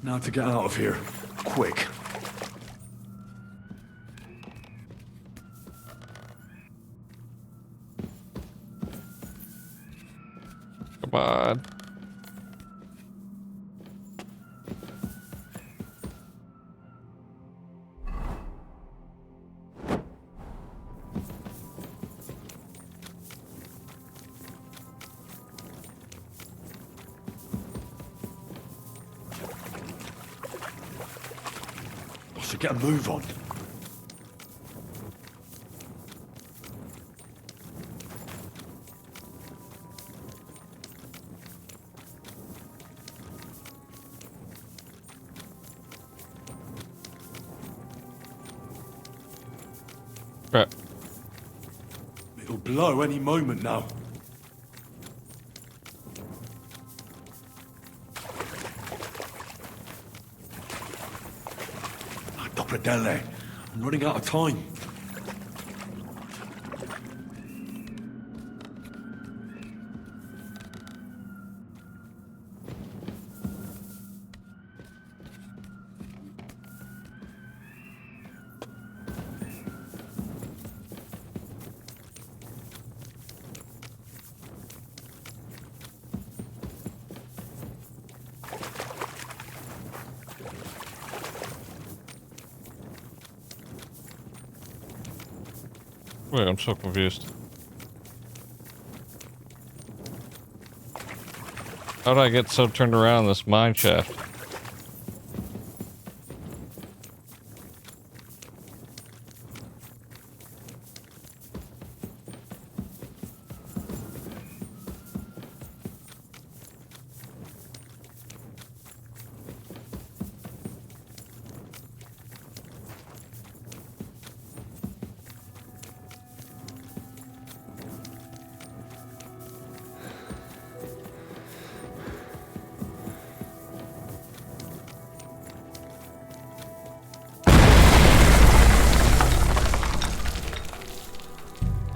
Now to get out of here. Quick. Come on. Get a move on. Crap. It'll blow any moment now. Dele. I'm running out of time. Wait, I'm so confused. How did I get so turned around in this mine shaft?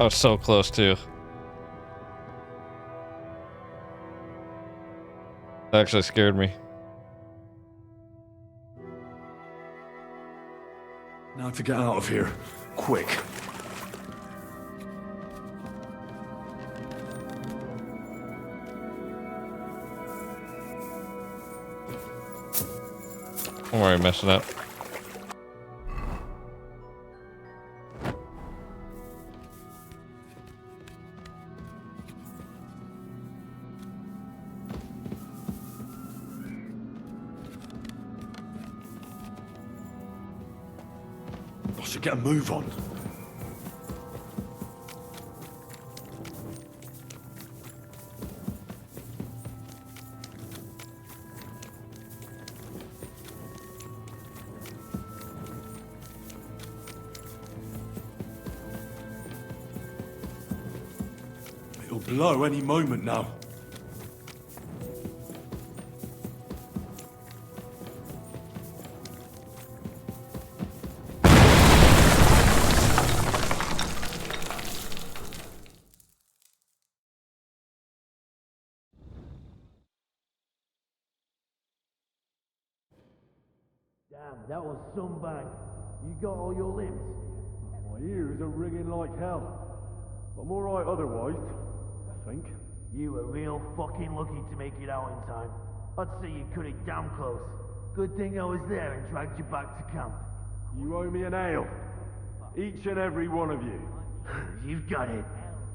I was so close too. That actually scared me. Now to get out of here. Quick. Don't worry, messing up. I should get a move on. It'll blow any moment now. Damn, that was some bang. You got all your limbs? My ears are ringing like hell. I'm alright otherwise, I think. You were real fucking lucky to make it out in time. I'd say you cut it damn close. Good thing I was there and dragged you back to camp. You owe me an ale. Each and every one of you. You've got it.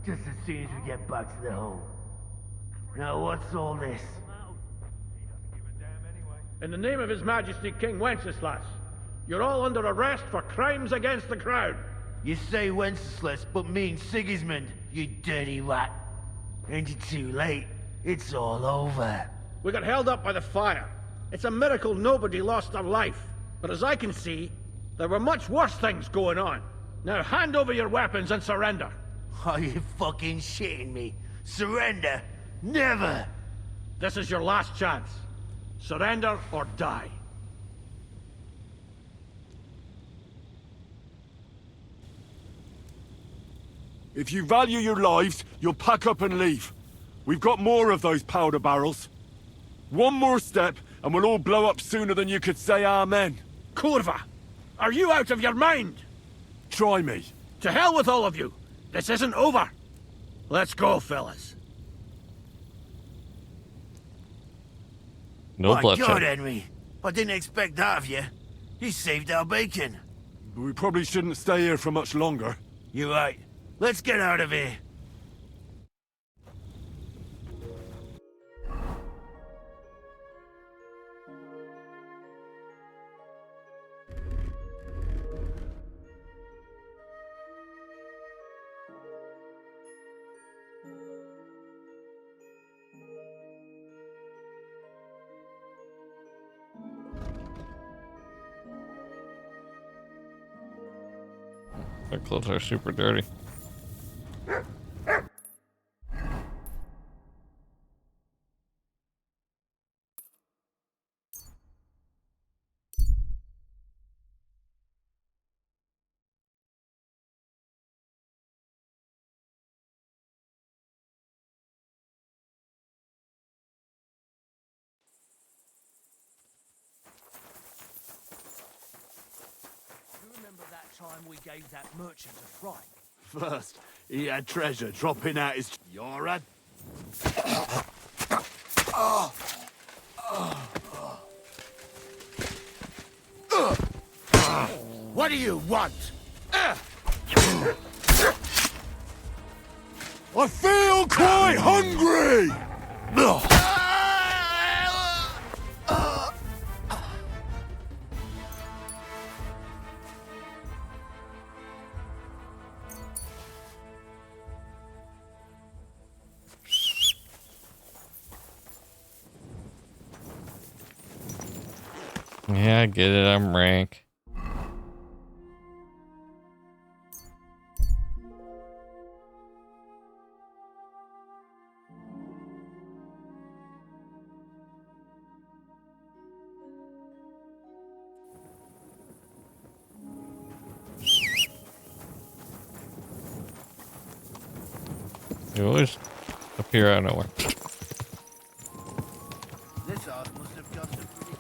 Just as soon as we get back to the hole. Now what's all this? In the name of His Majesty King Wenceslas, you're all under arrest for crimes against the crown. You say Wenceslas, but mean Sigismund, you dirty rat. Ain't it too late? It's all over. We got held up by the fire. It's a miracle nobody lost their life. But as I can see, there were much worse things going on. Now hand over your weapons and surrender. Are you fucking shitting me? Surrender? Never! This is your last chance. Surrender or die. If you value your lives, you'll pack up and leave. We've got more of those powder barrels. One more step, and we'll all blow up sooner than you could say amen. Kurva! Are you out of your mind? Try me. To hell with all of you! This isn't over! Let's go, fellas. No My bloodshed. God, Henry. I didn't expect that of you. You saved our bacon. We probably shouldn't stay here for much longer. You're right. Let's get out of here. Their clothes are super dirty. Time we gave that merchant a fright. First, he had treasure dropping out his... You're a... What do you want? I feel quite hungry! Yeah, I get it. I'm rank. You always appear out of nowhere. This house must have cost a pretty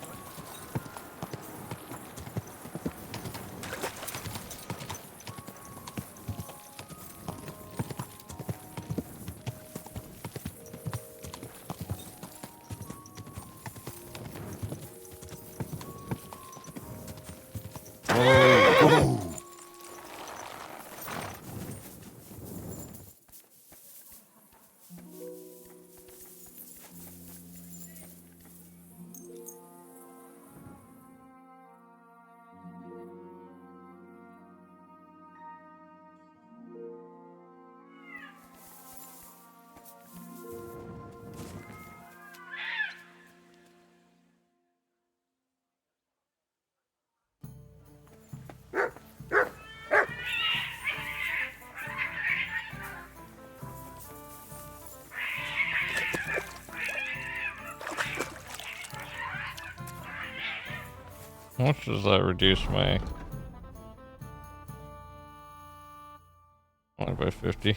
How much does that reduce my... Only by 50.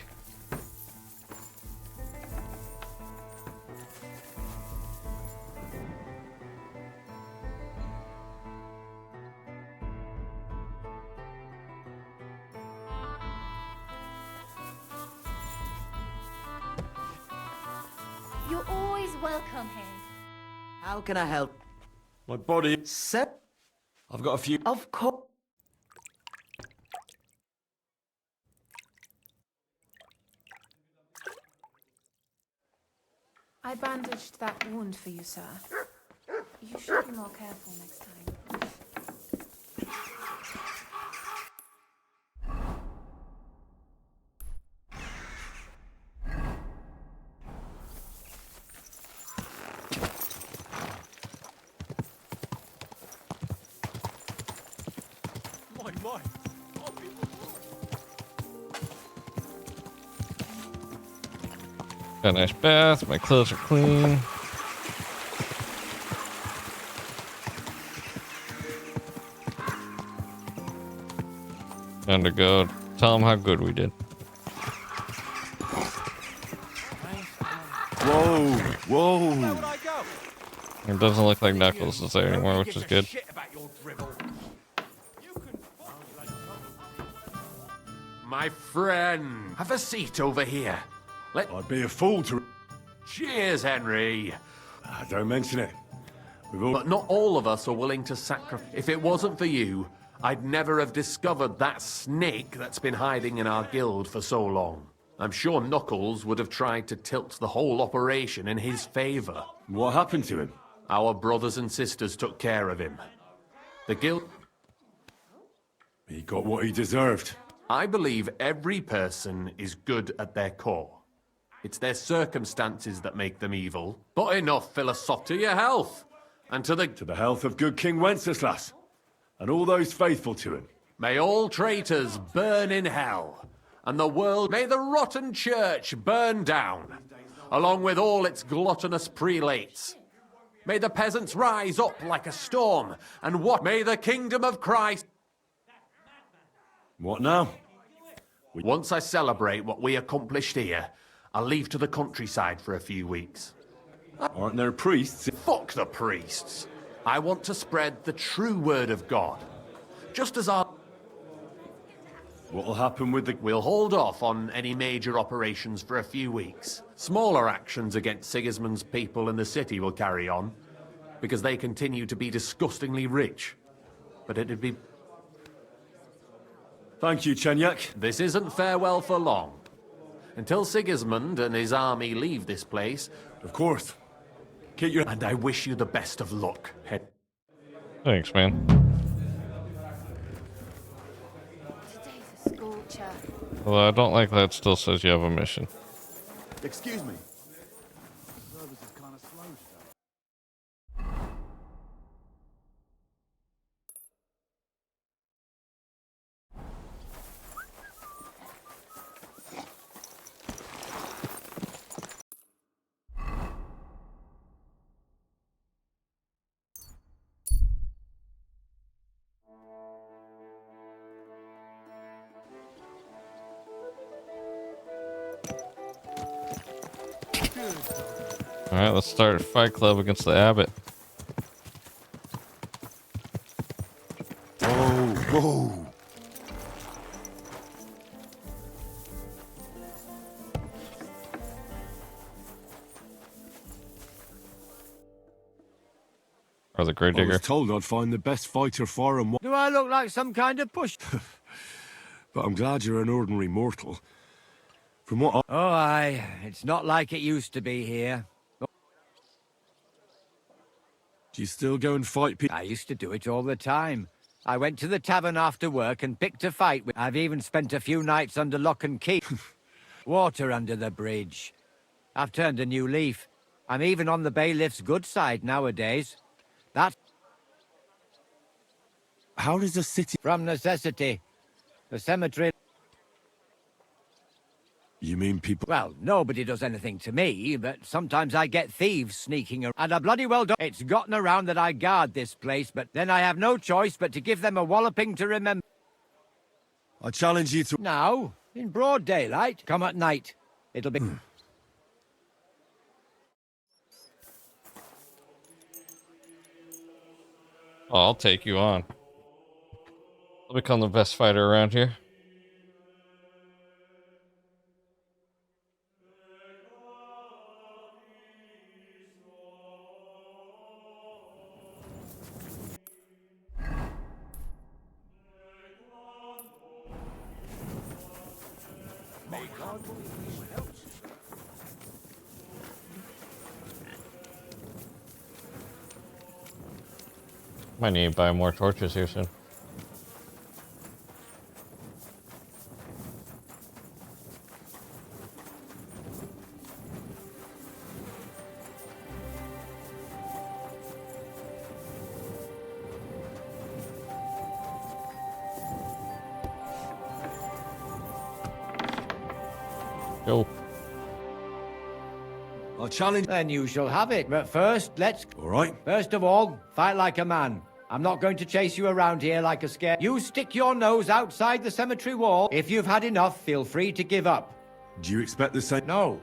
You're always welcome here. How can I help? My body. Set. I've got a few. Of course. I bandaged that wound for you, sir. You should be more careful next time. Got a nice bath. My clothes are clean. Time to go tell them how good we did. Whoa, whoa. It doesn't look like Knuckles is there anymore, which is good. My friend, have a seat over here. I'd be a fool to... Cheers, Henry. Don't mention it. But not all of us are willing to sacrifice. If it wasn't for you, I'd never have discovered that snake that's been hiding in our guild for so long. I'm sure Knuckles would have tried to tilt the whole operation in his favor. What happened to him? Our brothers and sisters took care of him. The guild... He got what he deserved. I believe every person is good at their core. It's their circumstances that make them evil. But enough philosophy to your health. And to the health of good King Wenceslas. And all those faithful to him. May all traitors burn in hell. And the world, may the rotten church burn down. Along with all its gluttonous prelates. May the peasants rise up like a storm. And what may the kingdom of Christ... What now? Once I celebrate what we accomplished here, I'll leave to the countryside for a few weeks. Aren't there priests? Fuck the priests. I want to spread the true word of God. Just as our... What'll happen with the... We'll hold off on any major operations for a few weeks. Smaller actions against Sigismund's people in the city will carry on, because they continue to be disgustingly rich. But it'd be... Thank you, Chenyak. This isn't farewell for long. Until Sigismund and his army leave this place... Of course. Keep your... And I wish you the best of luck. Thanks, man. Today's a scorcher. Although I don't like that it still says you have a mission. Excuse me. Alright, let's start a fight club against the abbot. Whoa. Or the Grey I Digger. was told I'd find the best fighter for him, Do I look like some kind of push? but I'm glad you're an ordinary mortal. From what I... Oh, aye. It's not like it used to be here. Do you still go and fight people? I used to do it all the time. I went to the tavern after work and picked a fight with... I've even spent a few nights under lock and key. Water under the bridge. I've turned a new leaf. I'm even on the bailiff's good side nowadays. That's... How does a city... From necessity. The cemetery... You mean people... Well, nobody does anything to me, but sometimes I get thieves sneaking around. And I bloody well don't... It's gotten around that I guard this place, but then I have no choice but to give them a walloping to remember. I challenge you to... Now, in broad daylight, come at night. It'll be... Oh, I'll take you on. I'll become the best fighter around here. Might need to buy more torches here soon. Go. I'll challenge... Then you shall have it. But first, let's... All right. First of all, fight like a man. I'm not going to chase you around here like a scare. You stick your nose outside the cemetery wall. If you've had enough, feel free to give up. Do you expect the same... No.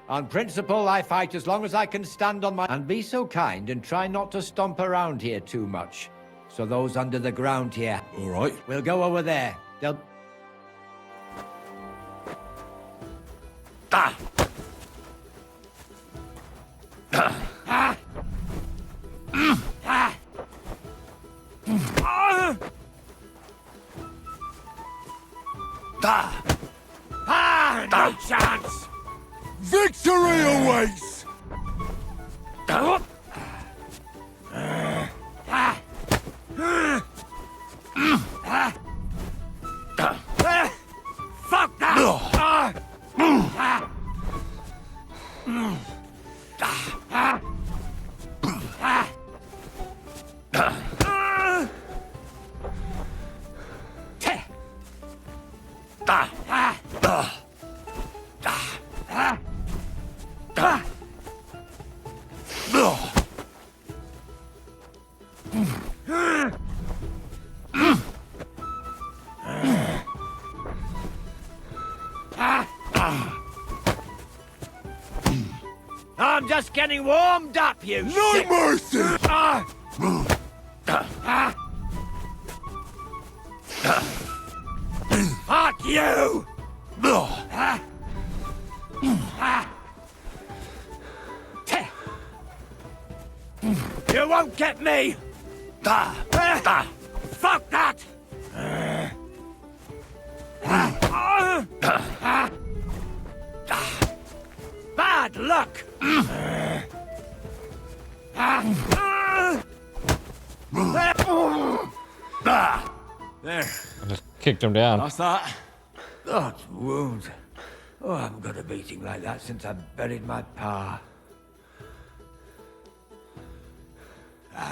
On principle, I fight as long as I can stand on my... And be so kind and try not to stomp around here too much. So those under the ground here... All right. We'll go over there. They'll... Ah! Ah! Ah! No chance! Victory awaits! Fuck that! I'm just getting warmed up, you No shit. mercy! Fuck you! You won't get me! Fuck that! Bad luck! There. I just kicked him down. That's that. Oh, wounds. Oh, I haven't got a beating like that since I buried my pa.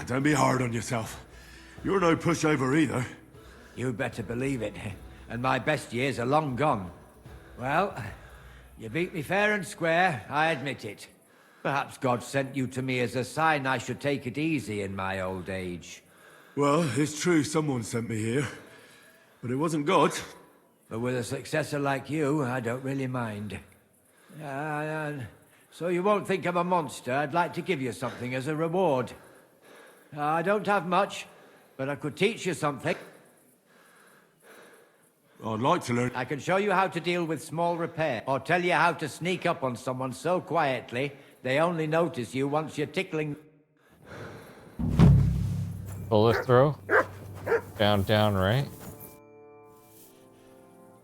Don't be hard on yourself. You're no pushover either. You better believe it. And my best years are long gone. Well, you beat me fair and square, I admit it. Perhaps God sent you to me as a sign I should take it easy in my old age. Well, it's true someone sent me here. But it wasn't God. But with a successor like you, I don't really mind. So you won't think I'm a monster. I'd like to give you something as a reward. I don't have much, but I could teach you something. I'd like to learn. I can show you how to deal with small repair, or tell you how to sneak up on someone so quietly they only notice you once you're tickling. Bullet throw. Down, down, right.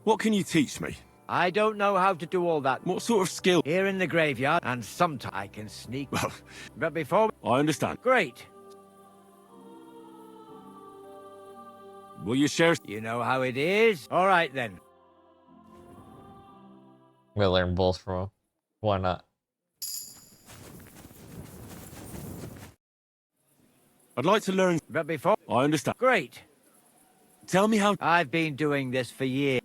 What can you teach me? I don't know how to do all that. What sort of skill? Here in the graveyard, and sometimes I can sneak. Well, but before... I understand. Great. Will you share? You know how it is? All right, then. We'll learn both from him. Why not? I'd like to learn. But before... I understand. Great. Tell me how... I've been doing this for years.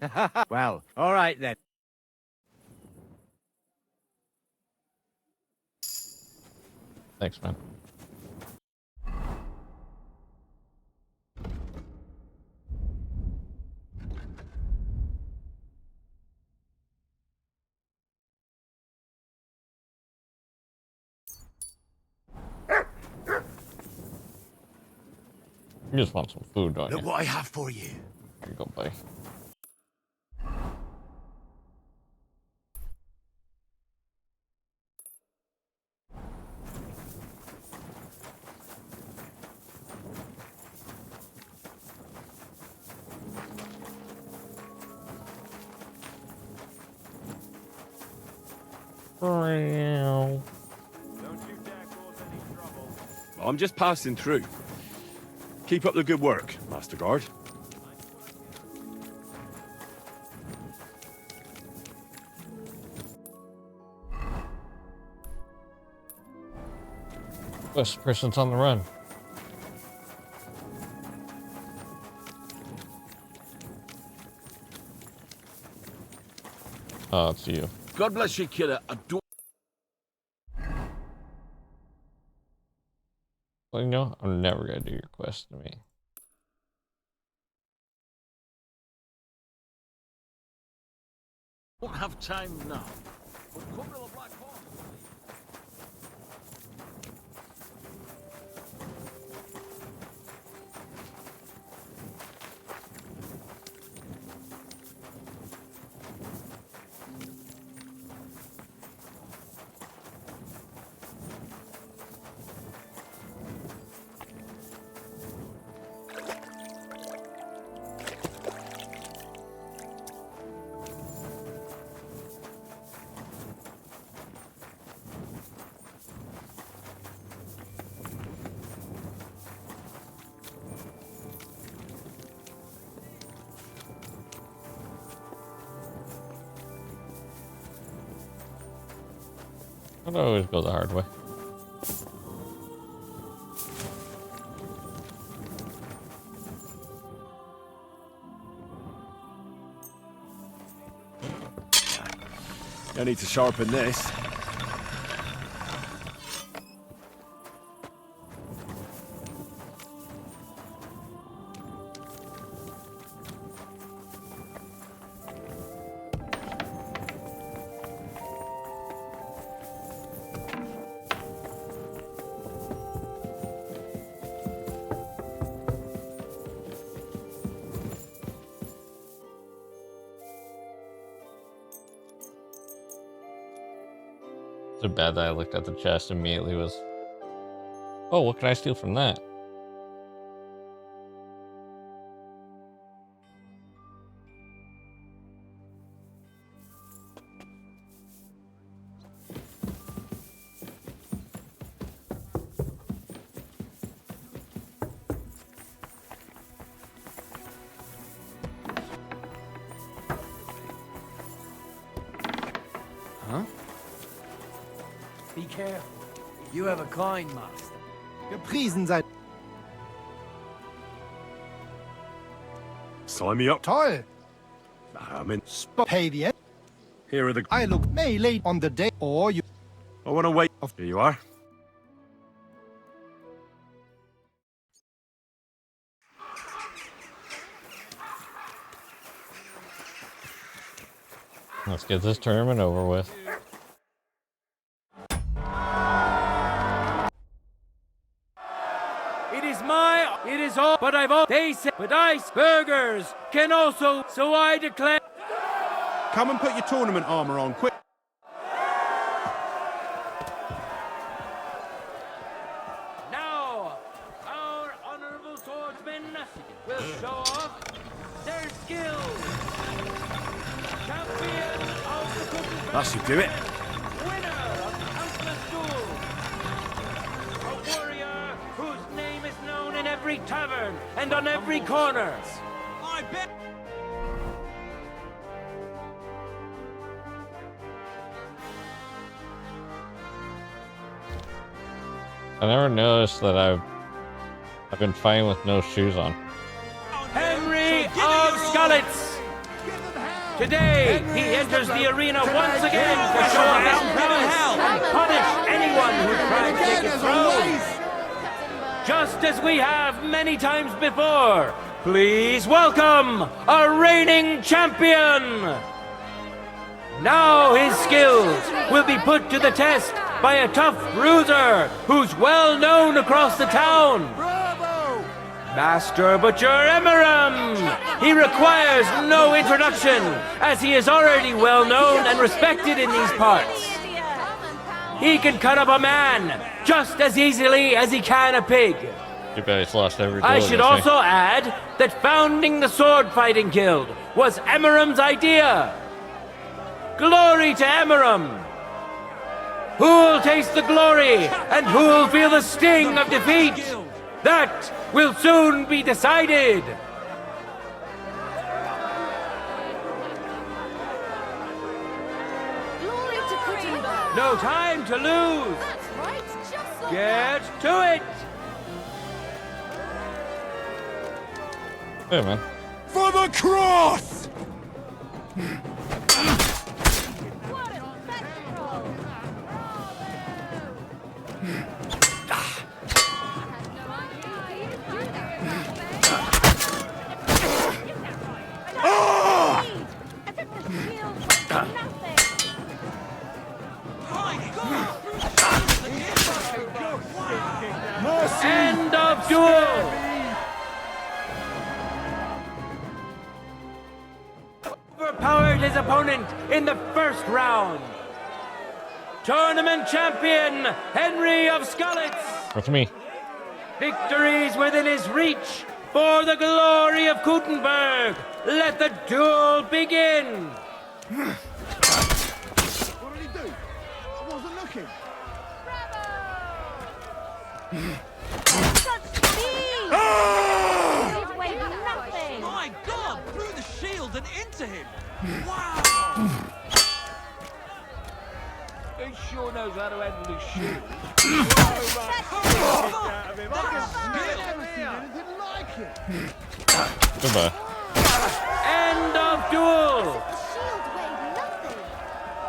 Well, all right, then. Thanks, man. You just want some food, don't you? Look what I have for you. Here you go, buddy. I'm just passing through. Keep up the good work, Master Guard. This person's on the run. Oh, it's you. God bless you, killer. I don't... Well, you know, I'm never gonna do your quest to me. Don't have time now. But come to the Black Hawk. I don't always go the hard way. I need to sharpen this. It's so bad that I looked at the chest and immediately was, oh, what can I steal from that? Huh? Be careful. You have a kind master. Gepriesen sei. Sign me up. Toll. I'm in. Spavia. Here are the... I look melee on the day or you. I want to wait. Here you are. Let's get this tournament over with. It is all. But I've all. They say. But Iceburgers can also. So I declare. Come and put your tournament armor on, quick. Now, our honorable swordsmen will show off their skills. Champion of the Cooking. That should do it. Winner of countless duels. A warrior whose name is known in every tavern and on every corner. I bet. I never noticed that I've been fighting with no shoes on. Henry of Skalitz. Today, he enters the arena once again to show off his prowess and punish anyone who tries to take his throne. Just as we have many times before, please welcome a reigning champion. Now his skills will be put to the test by a tough bruiser who's well known across the town. Master Butcher Emeram! He requires no introduction, as he is already well known and respected in these parts. He can cut up a man just as easily as he can a pig. Too bad he's lost every duel. I should also add that founding the Sword Fighting Guild was Emeram's idea. Glory to Emeram! Who'll taste the glory and who'll feel the sting of defeat? That will soon be decided. Glory to Kuttenberg. No time to lose. That's right, just like Get to it. Hey, man. For the cross! What a spectacle! End of duel. Overpowered his opponent in the first round. Tournament champion Henry of Skalitz. That's me. Victories within his reach for the glory of Kuttenberg. Let the duel begin. What did he do? I wasn't looking. Such speed! He's weighed nothing! My God! Through the shield and into him! Wow! He sure knows how to handle his shield. Goodbye. End of duel.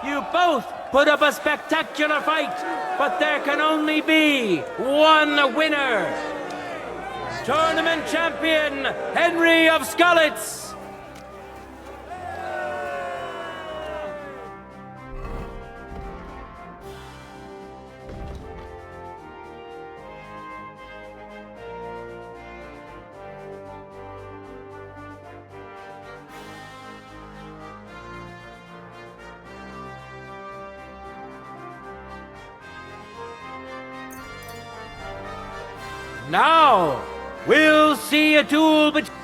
You both put up a spectacular fight, but there can only be one winner. Tournament champion Henry of Skalitz. Now, we'll see a duel between...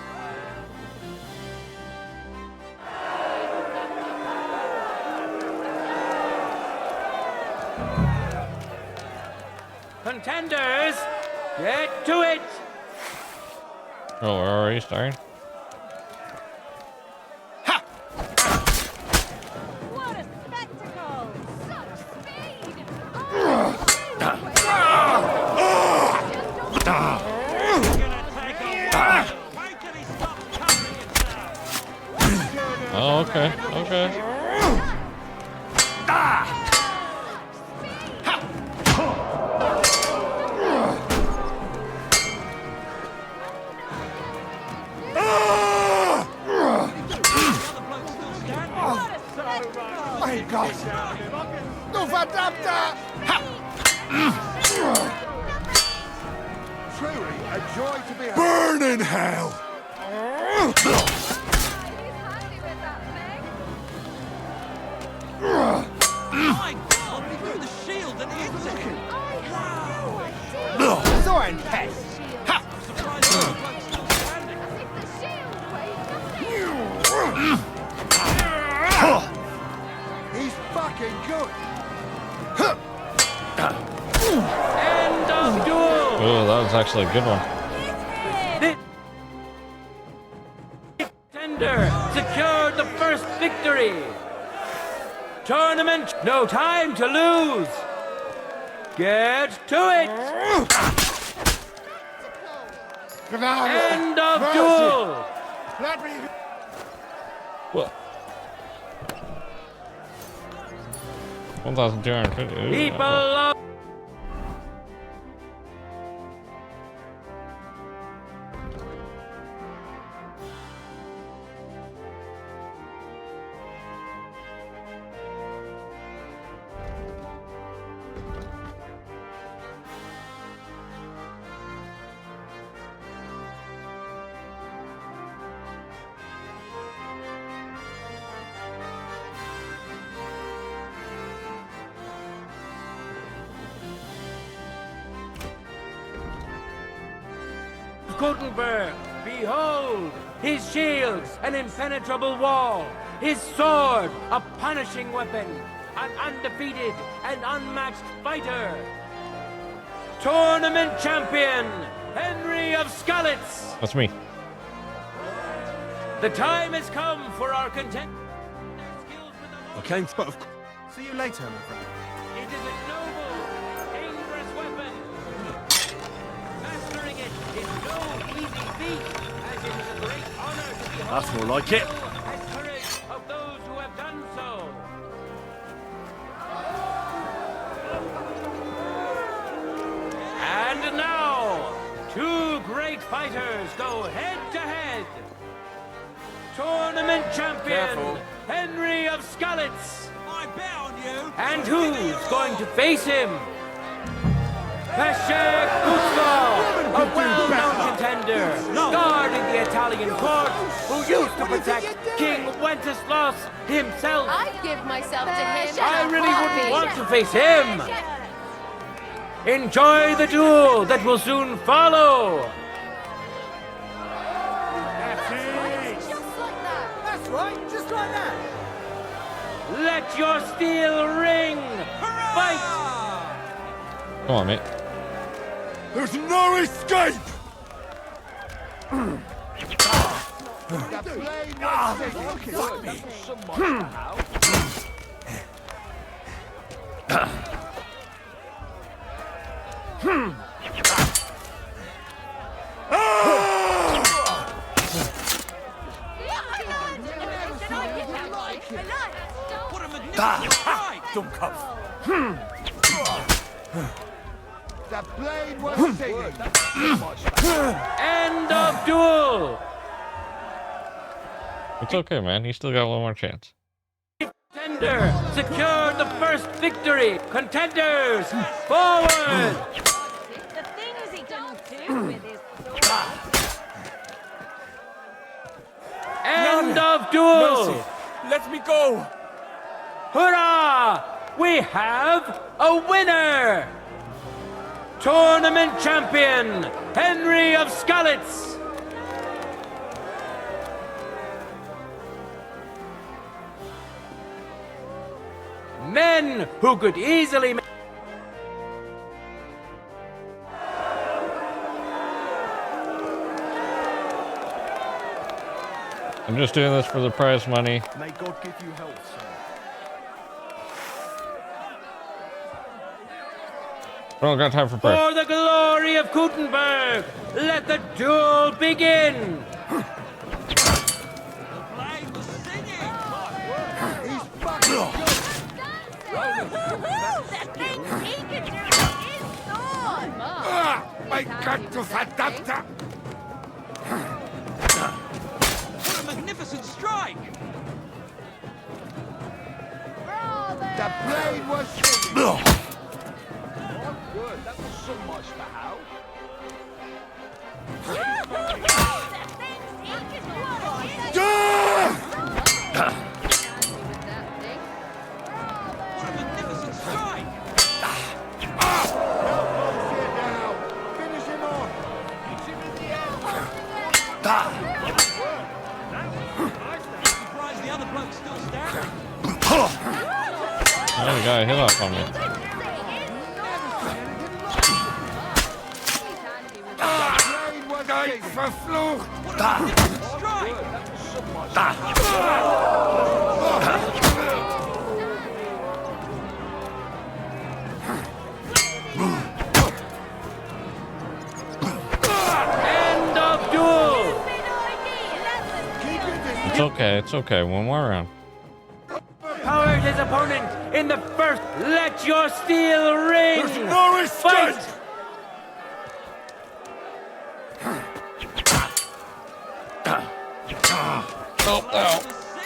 Contenders, get to it! Oh, we're already starting? What a spectacle! Such speed! Oh, okay, okay. My God! No verdammt! truly a joy to be. Burn in hell! My God, he threw the shield and into him. Wow. Soren Pest! Ha! Surprised the bloke's still standing. He's fucking good! End of duel! Oh, that was actually a good one. Contender secured the first victory. Tournament, no time to lose. Get to it. End of duel. What? 1,250. People love. Gutenberg, behold, his shields, an impenetrable wall, his sword, a punishing weapon, an undefeated and unmatched fighter. Tournament champion, Henry of Skalitz. That's me. The time has come for our content. I came to... See you later, my friend. It is a noble, dangerous weapon. Mastering it is no easy feat, as it is a great honor to be That's more like it. and courage of those who have done so. And now, two great fighters go head to head. Tournament champion, Careful. Henry of Skalitz. I bet on you. And who's going to face him? Peshek Kuzma, a well-known contender, guarding the Italian court, who used to protect King Wenceslas himself. I'd give myself to him. I really wouldn't want to face him. Enjoy the duel that will soon follow. That's right, just like that! Let your steel ring. Fight. Come on, mate. There's no escape! What a magnificent fight. The blade was singing! End of duel. It's okay, man. You still got one more chance. Contender secured the first victory. Contenders, forward. The things he don't do with his End of duel. Let me go. Hurrah! We have a winner. Tournament champion, Henry of Skalitz. Men who could easily I'm just doing this for the prize money. May God give you health, sir. I don't got time for prayer. For the glory of Gutenberg, let the duel begin. I got to adapter! What a magnificent strike. The blade was singing! Good, that was so much for how. up on me. End of duel! It's okay, it's okay. One more round. Powered his opponent in the first. Let your steel ring! There's no Fight! escape!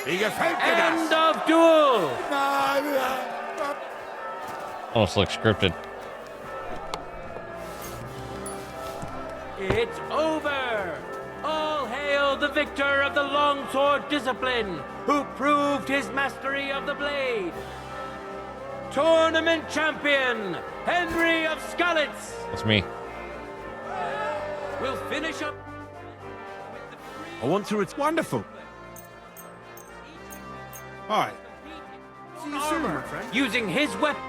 End of duel! Almost looks scripted. It's over! All hail the victor of the longsword discipline, who proved his mastery of the blade. Tournament champion, Henry of Skalitz! That's me. Will finish up. I want to. It's wonderful. All right. See you soon, my friend. Using his weapon.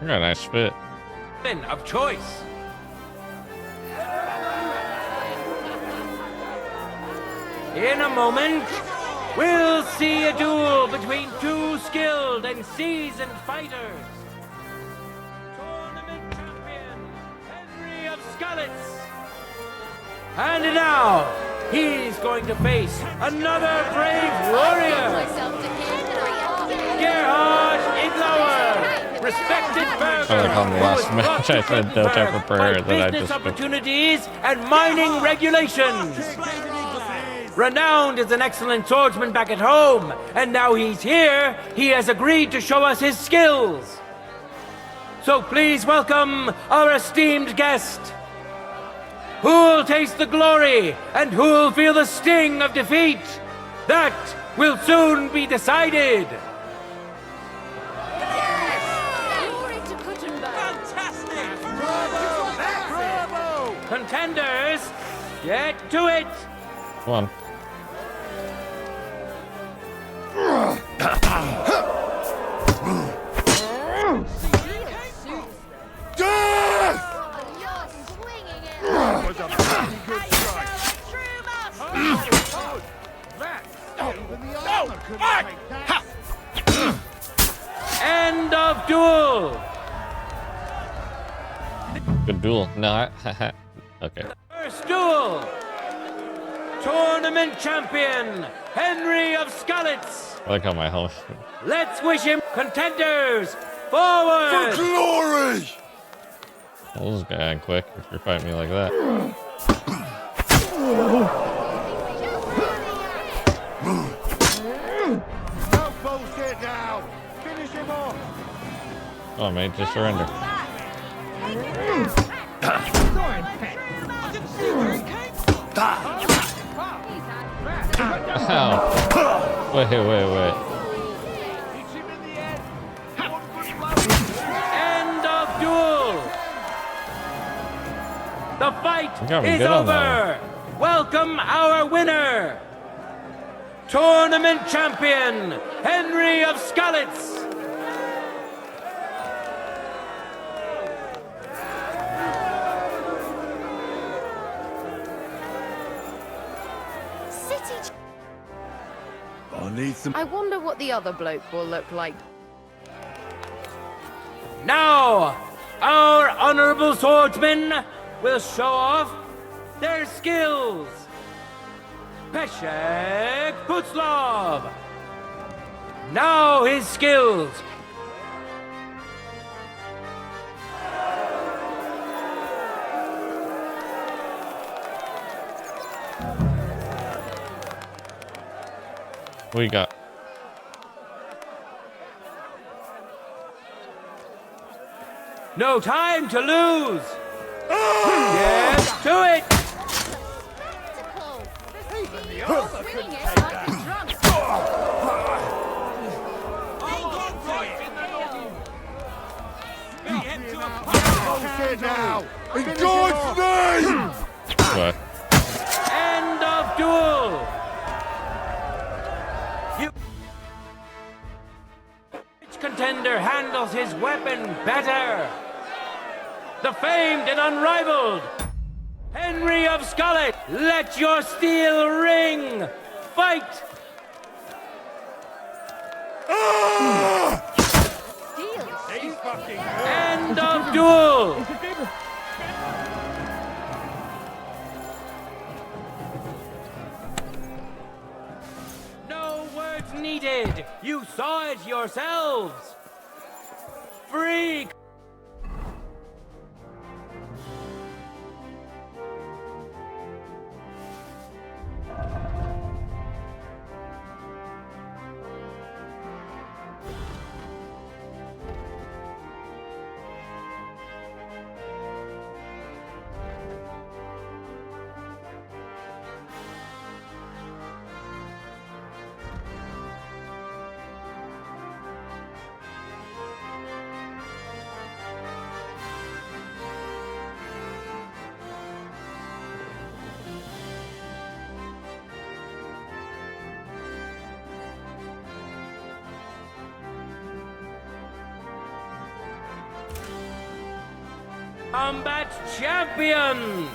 You got a nice fit. Of choice. In a moment, we'll see a duel between two skilled and seasoned fighters. Tournament champion, Henry of Skalitz. And now, he's going to face another brave warrior. Gerhard Iglauer, respected burgher. I like on the last match I said no type of prayer by that I business just. opportunities and mining regulations. Renowned as an excellent swordsman back at home, and now he's here, he has agreed to show us his skills. So please welcome our esteemed guest. Who'll taste the glory and who'll feel the sting of defeat? That will soon be decided. Contenders, get to it! Come on. End of duel! Good duel. No, okay. First duel! Tournament champion, Henry of Skalitz! I like how my host. Let's wish him contenders forward! For glory! Well, this guy quick if you're fighting me like that. No bullshit now! Finish him off! Come on, mate, just surrender. Ow. Wait. End of duel! The fight You got me is good on that over! Welcome our winner! Tournament champion, Henry of Skalitz. City. I need some. I wonder what the other bloke will look like. Now, our honorable swordsmen will show off their skills. Peshek Putzlov. Now his skills. What you got? No time to lose. Yes, to it. Now! In God's name! What? End of duel. Which contender handles his weapon better? The famed and unrivaled Henry of Skalitz. Let your steel ring. Fight. End of duel. No words needed. You saw it yourselves. Free. Combat champion,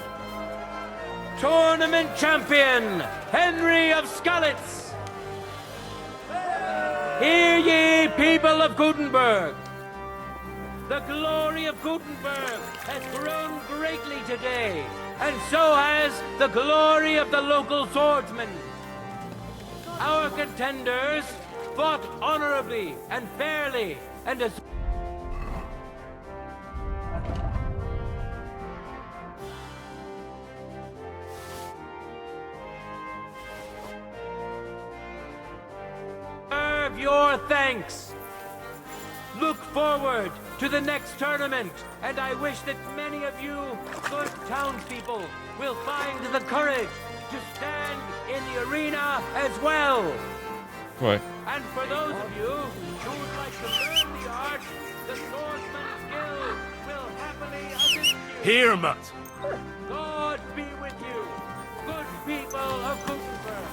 tournament champion, Henry of Skalitz. Hear ye, people of Gutenberg. The glory of Gutenberg has grown greatly today, and so has the glory of the local swordsmen. Our contenders fought honorably and fairly, and as your thanks. Look forward to the next tournament, and I wish that many of you good townspeople will find the courage to stand in the arena as well. What? And for those of you who would like to learn the art, the Swordsman's Guild will happily assist you. Here, Mutt. God be with you, good people of Gutenberg.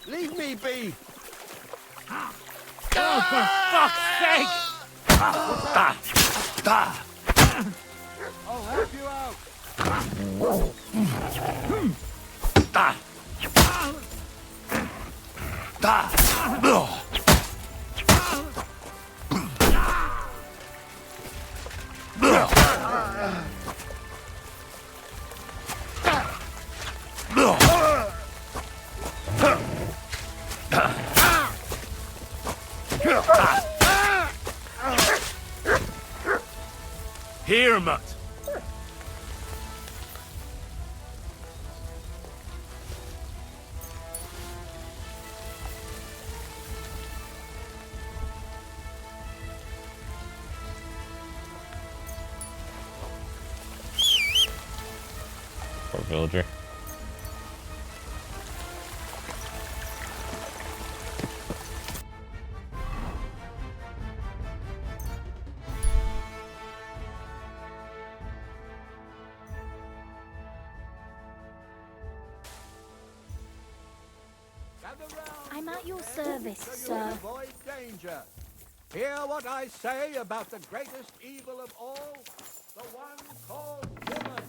Leave me be! Oh, for fuck's sake! I'll help you out! Here, Mutt. villager. I'm at your service, sir. Avoid danger. Hear what I say about the greatest evil of all, the one called woman.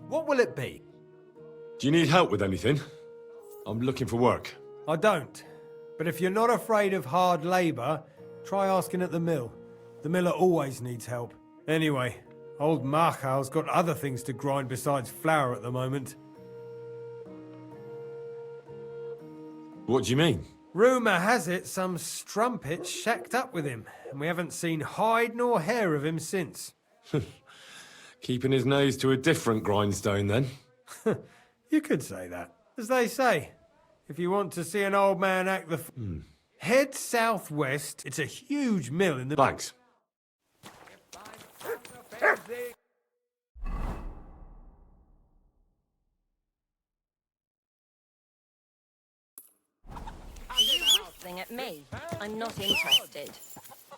What will it be? Do you need help with anything? I'm looking for work. I don't. But if you're not afraid of hard labour, try asking at the mill. The miller always needs help. Anyway, old Marchal's got other things to grind besides flour at the moment. What do you mean? Rumour has it some strumpet's shacked up with him, and we haven't seen hide nor hair of him since. Keeping his nose to a different grindstone, then? You could say that. As they say, if you want to see an old man act the... Head southwest, it's a huge mill in the... Thanks. Are you whistling at me? I'm not interested.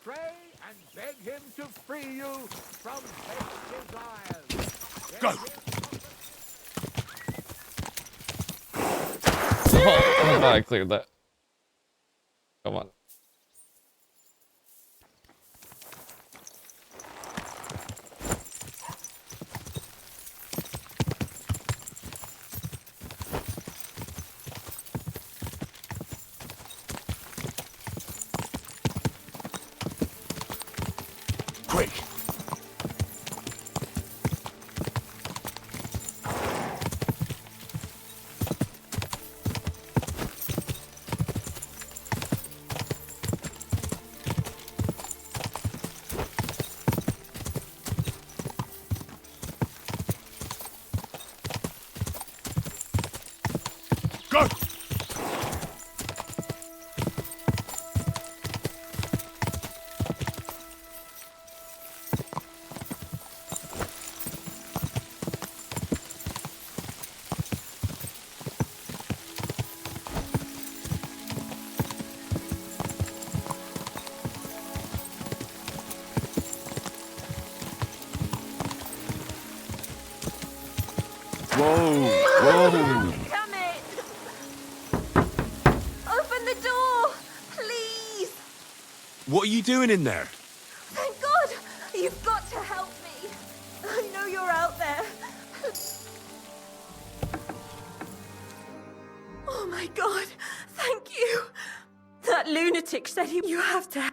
Pray and beg him to free you from base desires. Go! Oh, I cleared that. Come on. Quick! Go! Whoa! Whoa! Come in! Open the door! Please! What are you doing in there? Thank God! You've got to help me! I know you're out there. Oh my God! Thank you! That lunatic said you have to...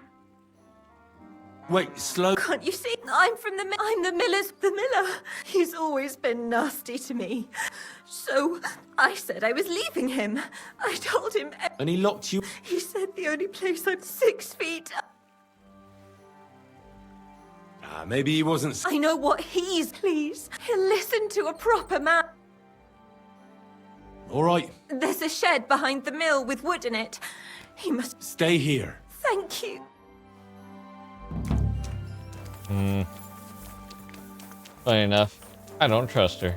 Wait, slow... Can't you see? I'm the miller. He's always been nasty to me. So I said I was leaving him. I told him... And he locked you... He said the only place I'm 6 feet... maybe he wasn't... I know what he's... Please, he'll listen to a proper man. All right, There's a shed behind the mill with wood in it. He must... stay here. Thank you. Funny enough, I don't trust her.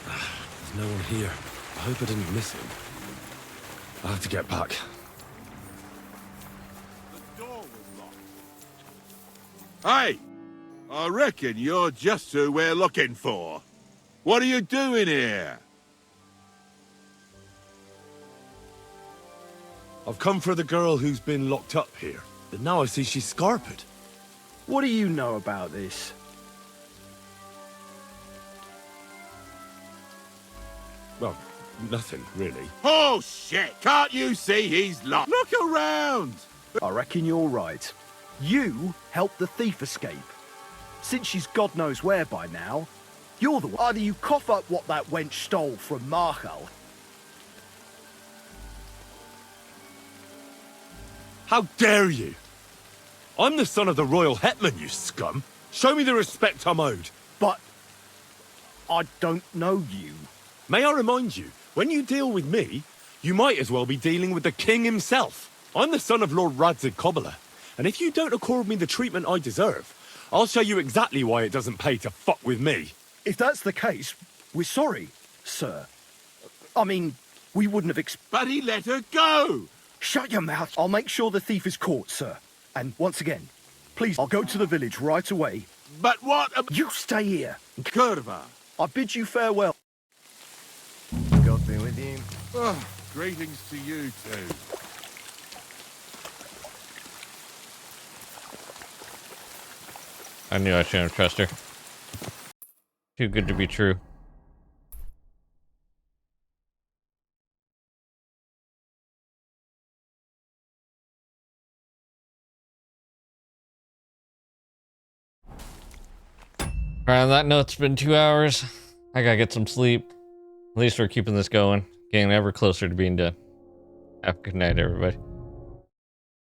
There's no one here. I hope I didn't miss him. I have to get back. Hey! I reckon you're just who we're looking for. What are you doing here? I've come for the girl who's been locked up here. But now I see she's scarpered. What do you know about this? Well, nothing, really. Oh, shit! Can't you see he's locked? Look around! I reckon you're right. You helped the thief escape. Since she's God knows where by now, you're the one. Either you cough up what that wench stole from Marchal. How dare you? I'm the son of the royal hetman, you scum. Show me the respect I'm owed. But I don't know you. May I remind you, when you deal with me, you might as well be dealing with the king himself. I'm the son of Lord Radzig Cobbler, and if you don't accord me the treatment I deserve, I'll show you exactly why it doesn't pay to fuck with me. If that's the case, we're sorry, sir. I mean, we wouldn't have But he let her go! Shut your mouth. I'll make sure the thief is caught, sir. And once again, please, I'll go to the village right away. But what You stay here. Curva. I bid you farewell. God be with you. Oh, greetings to you too. I knew I shouldn't have trusted her. Too good to be true. Alright, on that note, it's been 2 hours. I gotta get some sleep. At least we're keeping this going. Getting ever closer to being done. Have a good night, everybody.